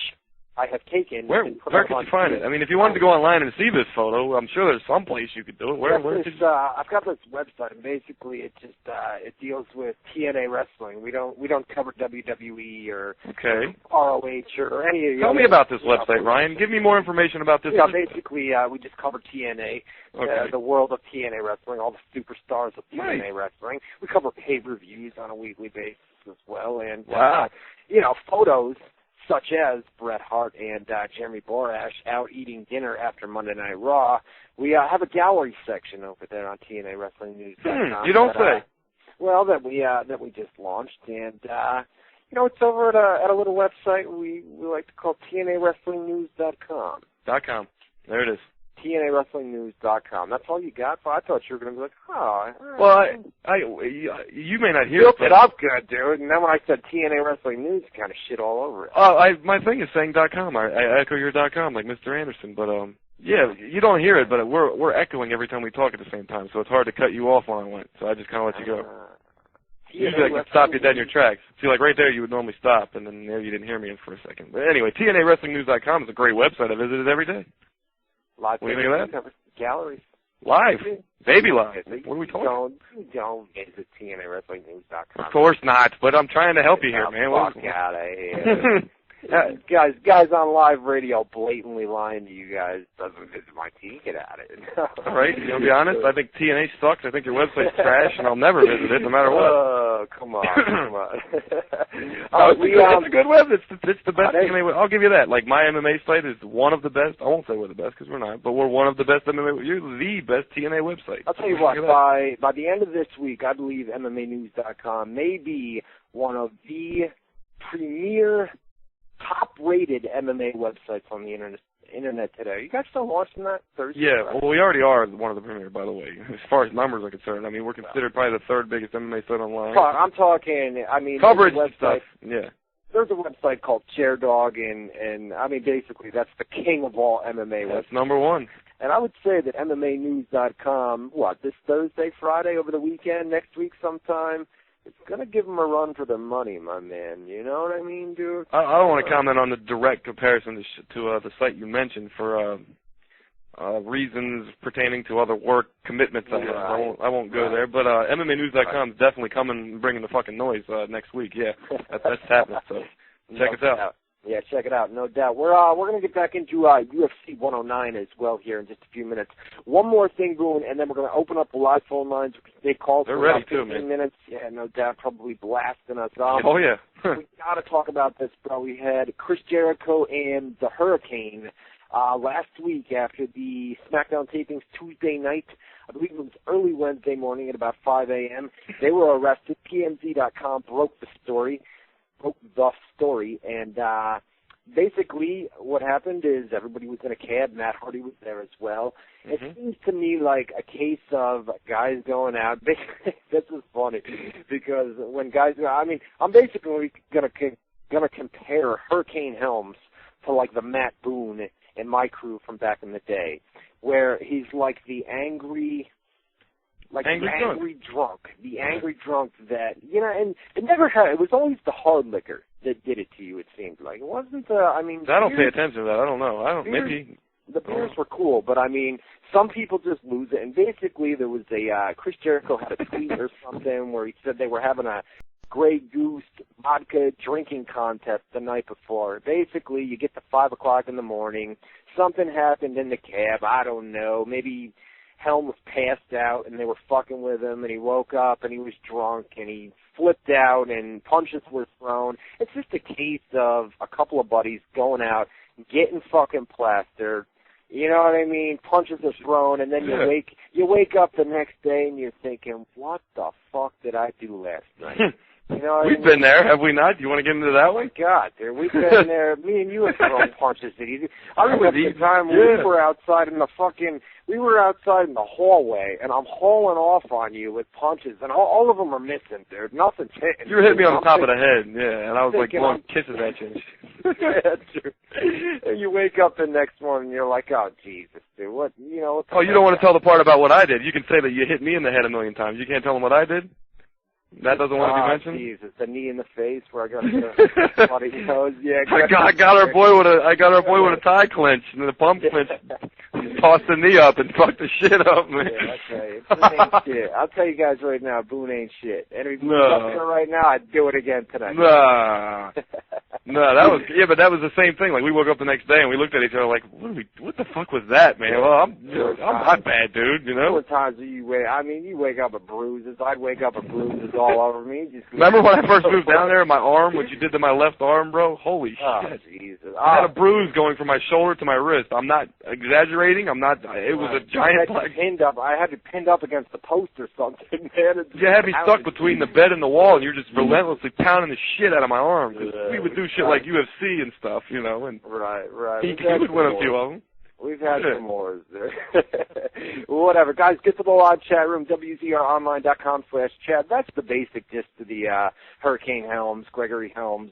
I have taken. Where could you find it? If you wanted to go online and see this photo, I'm sure there's some place you could do it. I've got this website, and basically it just it deals with TNA wrestling. We don't cover WWE or ROH or any of the. Tell me about this website, Ryan. Give me more information about this. Yeah, basically we just cover TNA, the world of TNA wrestling, all the superstars of TNA wrestling. We cover pay-per-views on a weekly basis as well, and photos such as Bret Hart and Jeremy Borash out eating dinner after Monday Night Raw. We have a gallery section over there on TNA Wrestling News. You don't say. Well, that we just launched, and it's over at a little website we like to call TNAWrestlingNews.com. .com. There it is. TNAWrestlingNews.com. That's all you got? I thought you were going to be like, Well, you may not hear it. Built it up good, dude. And then when I said TNA Wrestling News, you kind of shit all over it. My thing is saying .com. I echo your .com like Mr. Anderson. But, you don't hear it, but we're echoing every time we talk at the same time. So it's hard to cut you off when I went. So I just kind of let you go. Usually I can stop you dead in your tracks. See, like right there you would normally stop, and then you didn't hear me for a second. But anyway, TNAWrestlingNews.com is a great website. I visit it every day. Live. What do you think of that? Galleries. Live. Baby live. What are we talking? Don't visit TNAWrestlingNews.com. Of course not, but I'm trying to help you here, man. Fuck out of here. Guys on live radio blatantly lying to you guys. Doesn't visit my team. Get at it. All right, you know, to be honest, I think TNA sucks. I think your website's trash, and I'll never visit it, no matter what. Oh, come on. It's a good web. It's the best TNA. I'll give you that. Like, my MMA site is one of the best. I won't say we're the best because we're not, but we're one of the best MMA. You're the best TNA website. I'll tell you what. By the end of this week, I believe MMAnews.com may be one of the premier, top-rated MMA websites on the internet today. Are you guys still watching that Thursday? Yeah, well, we already are one of the premier, by the way. As far as numbers are concerned, I mean, we're considered probably the third biggest MMA site online. I'm talking, I mean, coverage stuff. Yeah. There's a website called ShareDog, and I mean, basically, that's the king of all MMA websites. That's number one. And I would say that MMAnews.com, this Thursday, Friday, over the weekend, next week sometime, it's going to give them a run for their money, my man. You know what I mean, dude? I don't want to comment on the direct comparison to the site you mentioned for reasons pertaining to other work commitments I have. I won't go there. But MMAnews.com is definitely coming and bringing the fucking noise next week. Yeah, that's happening. So check us out. Yeah, check it out, no doubt. We're going to get back into UFC 109 as well here in just a few minutes. One more thing, Boone, and then we're going to open up the live phone lines. They call for about 15 minutes. Yeah, no doubt, probably blasting us off. Oh, yeah. We got to talk about this, bro. We had Chris Jericho and the Hurricane last week after the SmackDown tapings Tuesday night. I believe it was early Wednesday morning at about 5 a.m. They were arrested. TMZ.com broke the story, and basically what happened is everybody was in a cab. Matt Hardy was there as well. Mm-hmm. It seems to me like a case of guys going out. This is funny because when guys go, I mean, I'm basically gonna compare Hurricane Helms to like the Matt Boone and my crew from back in the day, where he's like the angry drunk that, you know, and it was always the hard liquor that did it to you, it seemed like. It wasn't I don't pay attention to that. I don't know. Maybe. The beers were cool, but I mean, some people just lose it. And basically there was Chris Jericho had a tweet or something where he said they were having a Grey Goose vodka drinking contest the night before. Basically, you get to 5 o'clock in the morning, something happened in the cab, I don't know, maybe Helm was passed out and they were fucking with him and he woke up and he was drunk and he flipped out and punches were thrown. It's just a case of a couple of buddies going out, getting fucking plastered. You know what I mean? Punches are thrown and then you wake up the next day and you're thinking, what the fuck did I do last night? You know what We've been there, have we not? Do you want to get into that one? Oh, God, dude, we've been there. Me and you have thrown punches at each other. I remember the time when we were outside in the hallway, and I'm hauling off on you with punches, and all of them are missing, dude. Nothing's hitting. You hit me on the top of the head, and I was like blowing kisses at you. Yeah, dude. And you wake up the next morning, and you're like, oh, Jesus, dude, what, you know. You don't want to tell the part about what I did. You can say that you hit me in the head a million times. You can't tell them what I did? That doesn't want to be mentioned? Jesus, the knee in the face where I got bloody nose. Yeah, I got our boy with a tie clinch and the bump clinch. Tossed the knee up and fucked the shit up, man. Yeah, Boone ain't shit. I'll tell you guys right now, Boone ain't shit. And if you're here right now, I'd do it again tonight. That was the same thing. Like, we woke up the next day and we looked at each other like, what the fuck was that, man? Well, I'm not bad, dude, you know? There were times you wake up with bruises. I'd wake up with bruises all over me. Remember when I first moved down there, my arm, what you did to my left arm, bro? Holy shit. Jesus. I had a bruise going from my shoulder to my wrist. I'm not exaggerating. It was a giant I had it pinned up against the post or something, man. You had me stuck between the bed and the wall, and you're just relentlessly pounding the shit out of my arm. Cause we would do shit like UFC and stuff, you know. And right. He would win a few of them. We've had some wars there. Whatever. Guys, get to the live chat room, WZROnline.com/chat. That's the basic gist of the Hurricane Helms, Gregory Helms,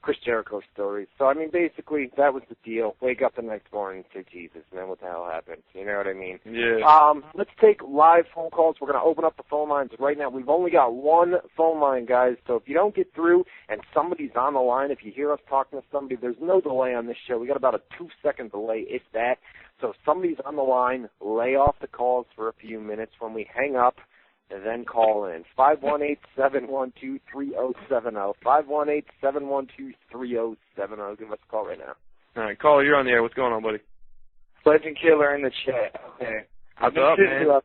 Chris Jericho story. So, I mean, basically, that was the deal. Wake up the next morning and say, Jesus, man, what the hell happened? You know what I mean? Yeah. Let's take live phone calls. We're going to open up the phone lines right now. We've only got one phone line, guys, so if you don't get through and somebody's on the line, if you hear us talking to somebody, there's no delay on this show. We got about a 2-second delay, if that. So if somebody's on the line, lay off the calls for a few minutes. When we hang up, and then call in. 518-712-3070. 518-712-3070. Give us a call right now. All right, caller, you're on the air. What's going on, buddy? Legend Killer in the chat. Okay. What's up, man?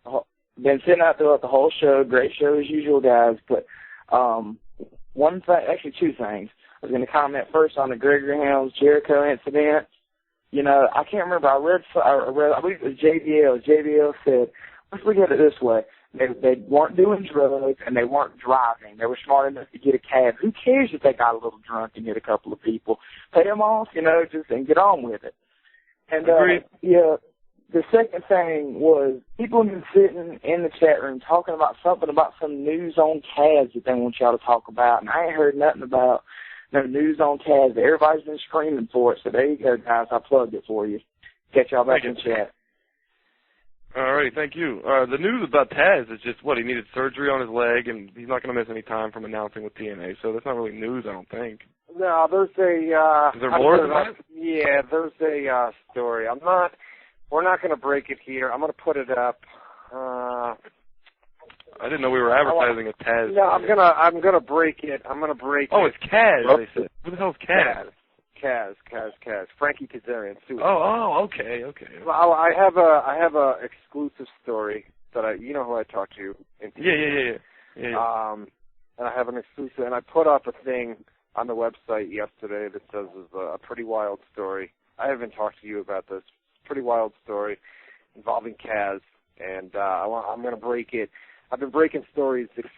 Been sitting out throughout the whole show. Great show as usual, guys. But one thing, actually two things. I was going to comment first on the Gregory Helms Jericho incident. You know, I can't remember. I read I believe it was JBL. JBL said, let's look at it this way. They weren't doing drugs and they weren't driving. They were smart enough to get a cab. Who cares if they got a little drunk and hit a couple of people? Pay them off, you know, just and get on with it. And yeah, the second thing was people have been sitting in the chat room talking about something about some news on Taz that they want y'all to talk about, and I ain't heard nothing about no news on Taz. But everybody's been screaming for it, so there you go, guys. I plugged it for you. Catch y'all back in the chat. All right, thank you. The news about Taz is just he needed surgery on his leg, and he's not going to miss any time from announcing with TNA, so that's not really news, I don't think. No, there's a... is there more than that? Yeah, there's a story. We're not going to break it here. I'm going to put it up. I didn't know we were advertising a Taz. No, I'm gonna break it. I'm going to break it. Oh, it's Kaz, they said. Who the hell's Kaz? Kaz. Frankie Kazarian. Okay. Well, I have a exclusive story that you know who I talked to. Yeah. And I have an exclusive, and I put up a thing on the website yesterday that says it's a pretty wild story. I haven't talked to you about this. Pretty wild story involving Kaz, and I'm going to break it. I've been breaking exclusive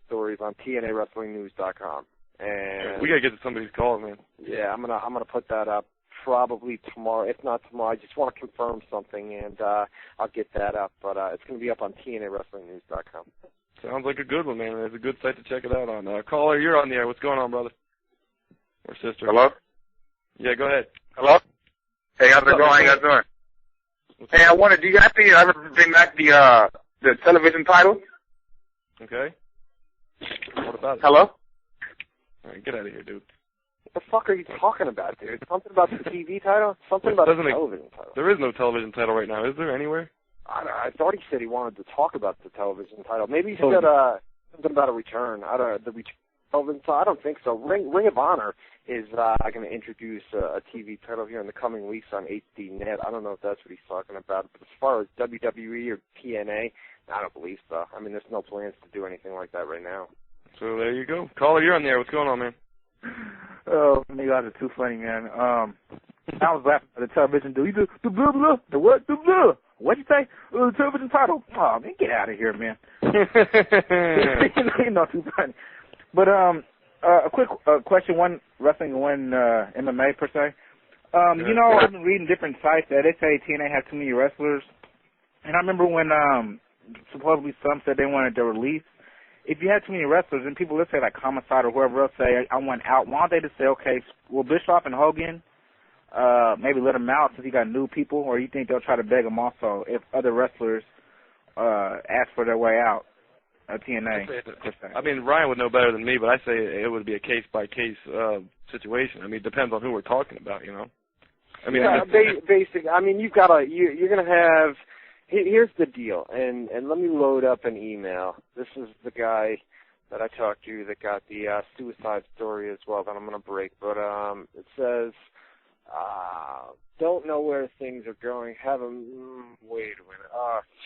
stories on TNAWrestlingNews.com. And we gotta get to somebody's call, man. Yeah, I'm gonna put that up probably tomorrow. If not tomorrow, I just want to confirm something, and I'll get that up. But it's gonna be up on TNAWrestlingNews.com. Sounds like a good one, man. It's a good site to check it out on. Caller, you're on the air. What's going on, brother? Or sister? Hello? Yeah, go ahead. Hello? Hey, how's it going? How you guys doing? Hey, I wondered, do you guys ever bring back the television title? Okay. What about it? Hello? All right, get out of here, dude. What the fuck are you talking about, dude? Something about the TV title? Something about the television title. There is no television title right now, is there, anywhere? I thought he said he wanted to talk about the television title. Maybe he said something about a return. The return television title. I don't think so. Ring of Honor is going to introduce a TV title here in the coming weeks on HDNet. I don't know if that's what he's talking about. But as far as WWE or TNA, I don't believe so. I mean, there's no plans to do anything like that right now. So there you go. Caller, you're on there. What's going on, man? Oh, you guys are too funny, man. I was laughing at the television dude. You do the blah blah. The what? The blah. What'd you say? The television title. Oh man, get out of here, man. You're not too funny. But a quick question: one wrestling, one MMA per se. You know, I've been reading different sites that they say TNA has too many wrestlers, and I remember when supposedly some said they wanted to release. If you had too many wrestlers, and people, let's say like Homicide or whoever else say, I want out, why don't they just say, okay, will Bischoff and Hogan maybe let him out since he got new people, or you think they'll try to beg him also if other wrestlers ask for their way out of TNA? I mean, Ryan would know better than me, but I say it would be a case-by-case situation. I mean, it depends on who we're talking about, you know? I mean, basic. I mean, you're going to have... Here's the deal, and let me load up an email. This is the guy that I talked to that got the suicide story as well that I'm going to break. But it says, don't know where things are going. Wait a minute.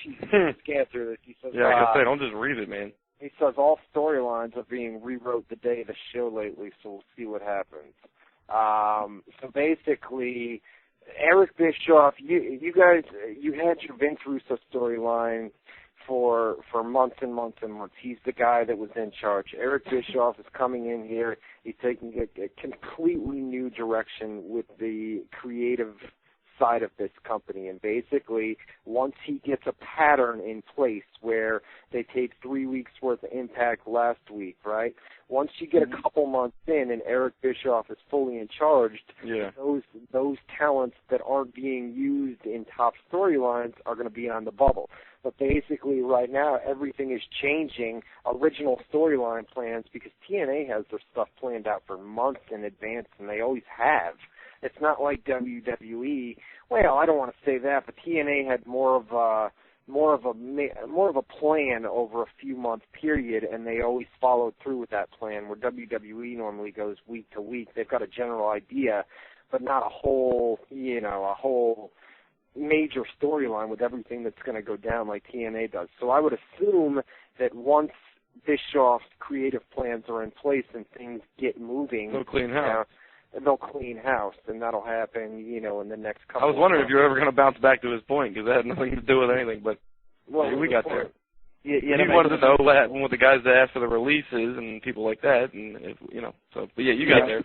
Jeez, scan through this. He says, yeah, I say, don't just read it, man. He says all storylines are being rewrote the day of the show lately, so we'll see what happens. So basically... Eric Bischoff, you guys, you had your Vince Russo storyline for months and months and months. He's the guy that was in charge. Eric Bischoff is coming in here. He's taking a completely new direction with the creative side of this company. And basically, once he gets a pattern in place where they take 3 weeks worth of Impact last week, right? Once you get a couple months in and Eric Bischoff is fully in charge, those talents that aren't being used in top storylines are going to be on the bubble. But basically right now everything is changing original storyline plans because TNA has their stuff planned out for months in advance, and they always have. It's not like WWE. Well, I don't want to say that, but TNA had more of more of a plan over a few month period, and they always followed through with that plan. Where WWE normally goes week to week, they've got a general idea, but not a whole major storyline with everything that's going to go down like TNA does. So I would assume that once Bischoff's creative plans are in place and things get moving, they'll clean house. They'll clean house, and that'll happen, in the next couple. I was wondering if you were ever going to bounce back to his point, because that had nothing to do with anything. But we got there. Yeah, he wanted to know what the guys that asked for the releases and people like that, and But yeah, you got there.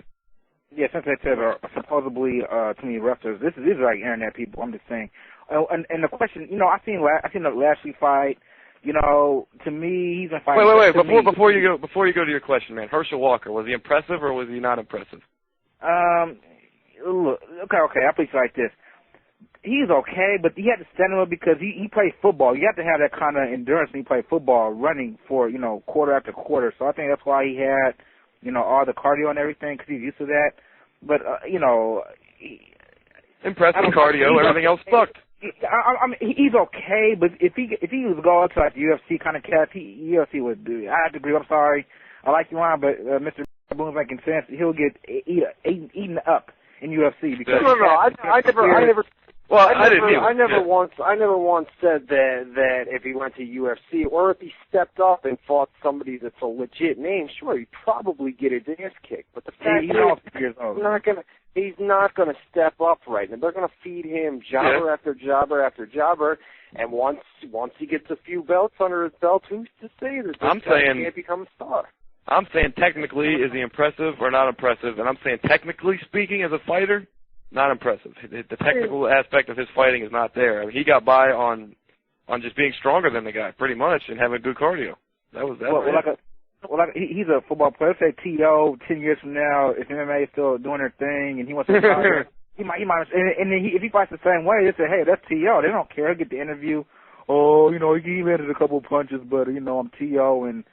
Yeah, since I said supposedly too many wrestlers, these are like internet people. I'm just saying. And the question, I seen the Lashley fight. To me, he's been fighting. Wait. Before you go to your question, man, Herschel Walker, was he impressive or was he not impressive? Look, okay. I put it like this. He's okay, but he had to stand up because he played football. You have to have that kind of endurance when you play football, running for quarter after quarter. So I think that's why he had all the cardio and everything, because he's used to that. But impressive cardio. Everything else sucked. I mean, he's okay, but if he was going to like UFC kind of cat, UFC would do. I have to agree. I'm sorry. I like you on, but Mr. Boone's making sense. He'll get eaten up in UFC because I never once said that if he went to UFC or if he stepped up and fought somebody that's a legit name, sure, he'd probably get his ass kicked. But the fact is, he's not gonna step up right now. They're gonna feed him jobber after jobber after jobber, and once he gets a few belts under his belt, who's to say that this guy can't become a star? I'm saying technically, is he impressive or not impressive? And I'm saying technically speaking, as a fighter, not impressive. The technical aspect of his fighting is not there. I mean, he got by on just being stronger than the guy, pretty much, and having good cardio. He's a football player. Let's say T.O. 10 years from now, if MMA is still doing their thing, and he wants to fight, he might, and then if he fights the same way, they say, hey, that's T.O. They don't care. He'll get the interview. Oh, he landed a couple of punches, but I'm T.O. and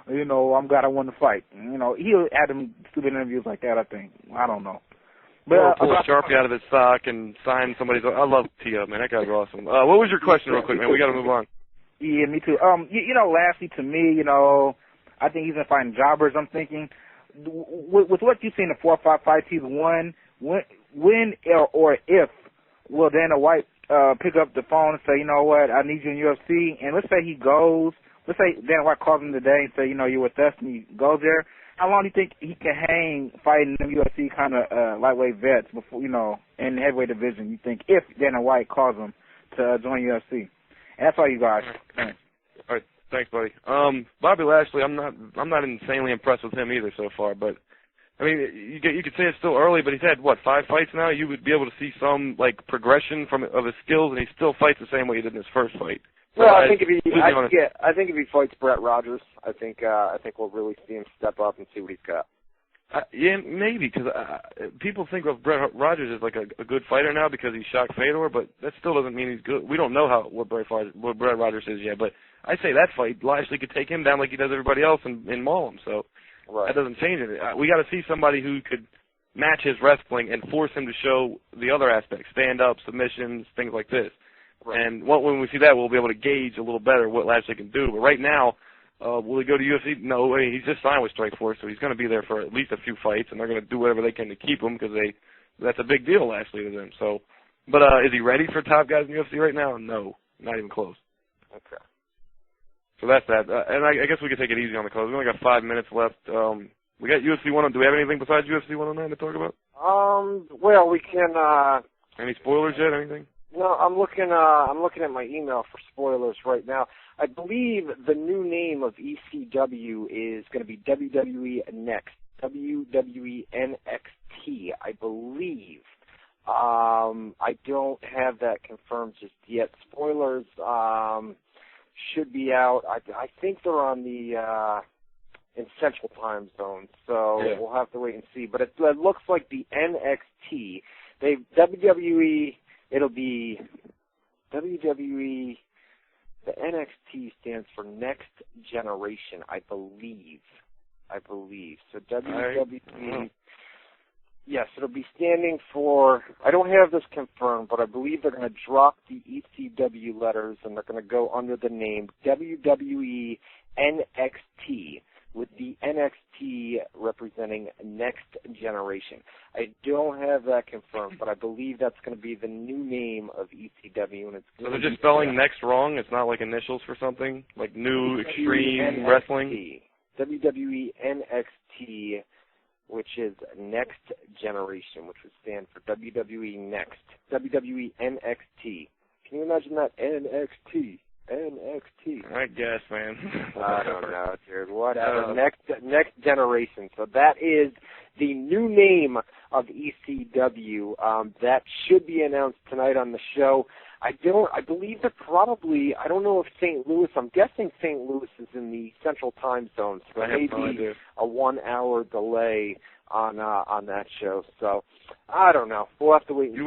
I'm glad I won the fight. He'll add them stupid interviews like that. I think. I don't know. But pull a Sharpie out of his sock and sign somebody's. I love T.O., man. That guy's awesome. What was your question, real quick, man? We got to move on. Yeah, me too. Lastly, to me, I think he's been fighting jobbers. I'm thinking, with what you've seen, the 4 or 5 fights he's won, when or if will Dana White pick up the phone and say, you know what, I need you in UFC, and let's say he goes. Let's say Dana White calls him today and say, you're with us, and he goes there. How long do you think he can hang fighting them UFC kind of lightweight vets before, in the heavyweight division? You think if Dana White calls him to join UFC? And that's all you guys. Thanks. All right, thanks, buddy. Bobby Lashley, I'm not insanely impressed with him either so far, but I mean, you could say it's still early, but he's had 5 fights now. You would be able to see some progression of his skills, and he still fights the same way he did in his first fight. Well, I think if he fights Brett Rogers, I think we'll really see him step up and see what he's got. Yeah, maybe, because people think of Brett Rogers as like a good fighter now because he shot Fedor, but that still doesn't mean he's good. We don't know what Brett Rogers is yet, but I say that fight, Lashley could take him down like he does everybody else and maul him, so that doesn't change it. We got to see somebody who could match his wrestling and force him to show the other aspects, stand-up, submissions, things like this. Right. And when we see that, we'll be able to gauge a little better what Lashley can do. But right now, will he go to UFC? No, he's just signed with Strikeforce, so he's going to be there for at least a few fights, and they're going to do whatever they can to keep him because that's a big deal, Lashley, to them. So, but is he ready for top guys in UFC right now? No, not even close. Okay. So that's that. And I guess we can take it easy on the close. We only got 5 minutes left. We got UFC 109. Do we have anything besides UFC 109 to talk about? Well, we can. Any spoilers yet? Anything? No, I'm looking at my email for spoilers right now. I believe the new name of ECW is going to be WWE Next, WWE NXT, I believe. I don't have that confirmed just yet. Spoilers should be out. I think they're on the in Central Time Zone, so we'll have to wait and see. But it looks like the NXT. WWE. It'll be WWE. The NXT stands for Next Generation, I believe. So WWE. Yes, it'll be standing for, I don't have this confirmed, but I believe they're going to drop the ECW letters and they're going to go under the name WWE NXT, with the NXT representing Next Generation. I don't have that confirmed, but I believe that's going to be the new name of ECW. And it's so they're just spelling next wrong? It's not like initials for something? Like New Extreme Wrestling? WWE NXT, which is Next Generation, which would stand for WWE Next. WWE NXT. Can you imagine that? NXT. I guess, man. I don't know, dude. Whatever. Next Generation. So that is the new name of ECW. That should be announced tonight on the show. I believe that probably, I don't know if St. Louis, I'm guessing St. Louis is in the central time zone, so there may be a 1 hour delay on that show. So, I don't know. We'll have to wait and see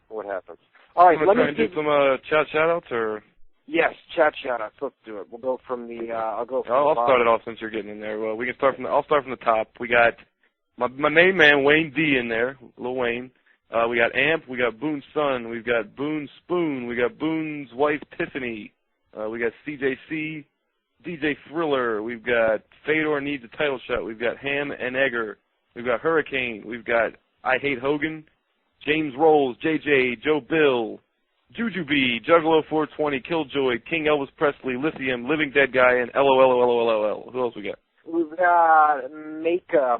what happens. All right, let me do some chat shout-outs, or? Yes, chat shout-outs. Let's do it. We'll go from the, I'll start it off since you're getting in there. Well, we can start from I'll start from the top. We got my main man, Wayne D, in there, Lil Wayne. We got Amp, we got Boone's son, we've got Boone's Spoon, we got Boone's wife, Tiffany, we got CJC, DJ Thriller, we've got Fedor Needs a Title Shot, we've got Ham and Egger, we've got Hurricane, we've got I Hate Hogan, James Rolls, JJ, Joe Bill, Jujubee, Juggalo 420, Killjoy, King Elvis Presley, Lithium, Living Dead Guy, and LOL. Who else we got? We've got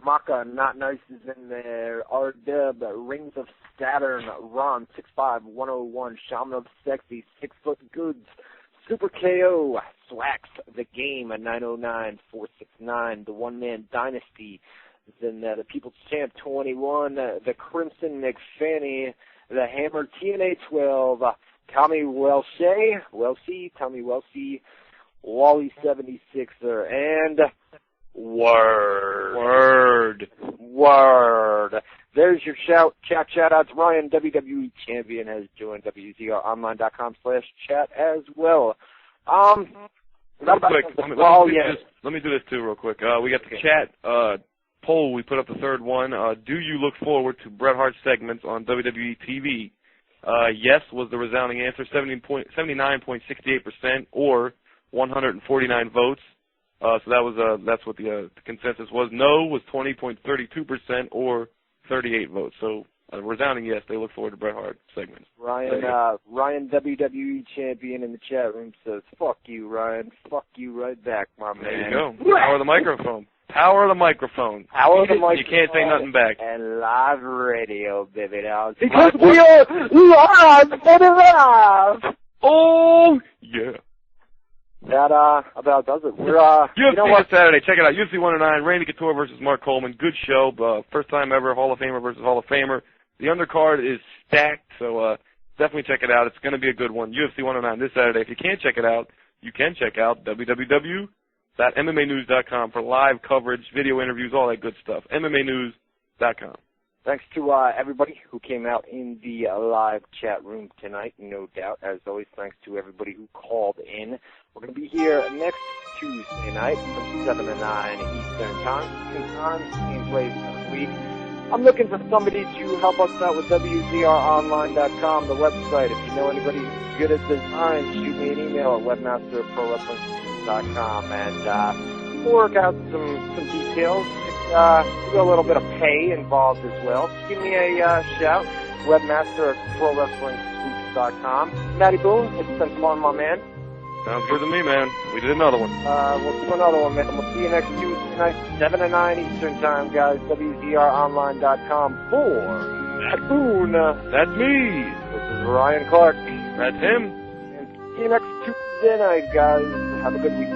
Maka, Not Nice is in there, R-Dub, Rings of Saturn, Ron, 65101, Shaman of Sexy, 6 Foot Goods, Super KO, Swax, The Game, 909-469, The One Man Dynasty is in there, The People's Champ 21, The Crimson McFanny, The Hammer TNA 12, Tommy Welshey, Wally 76er, and Word. There's your chat outs. Ryan, WWE champion, has joined WZROnline.com/chat as well. Real quick, let me do this too real quick. We got the chat poll. We put up the third one. Do you look forward to Bret Hart segments on WWE TV? Yes was the resounding answer, 79.68%, or 149 votes. So that's what the consensus was. No was 20.32%, or 38 votes. So resounding yes, they look forward to Bret Hart segments. Ryan, WWE champion in the chat room says, "Fuck you, Ryan. Fuck you right back, my man." There you go. Power of the microphone. Power of the microphone. You can't say nothing back. And live radio, baby dolls. Because we are live and alive. Oh yeah. That about does it. We're UFC this Saturday. Check it out. UFC 109. Randy Couture versus Mark Coleman. Good show. First time ever. Hall of Famer versus Hall of Famer. The undercard is stacked, so definitely check it out. It's going to be a good one. UFC 109 this Saturday. If you can't check it out, you can check out www.MMAnews.com for live coverage, video interviews, all that good stuff. MMAnews.com. Thanks to everybody who came out in the live chat room tonight, no doubt. As always, thanks to everybody who called in. We're going to be here next Tuesday night from 7 to 9 Eastern Time. Same place this week. I'm looking for somebody to help us out with WZROnline.com, the website. If you know anybody who's good at design, shoot me an email at webmasterprowrestling.com, and we'll work out some details. There's a little bit of pay involved as well. Give me a shout. Webmaster@ProWrestlingScoops.com. Matty Boone, it's been fun, my man. Sounds good to me, man. We did another one. We'll do another one, man. We'll see you next Tuesday night, 7 to 9 Eastern Time, guys. WZROnline.com for Matt Boone. That's me. This is Ryan Clark. That's him. And see you next Tuesday night, guys. Have a good week.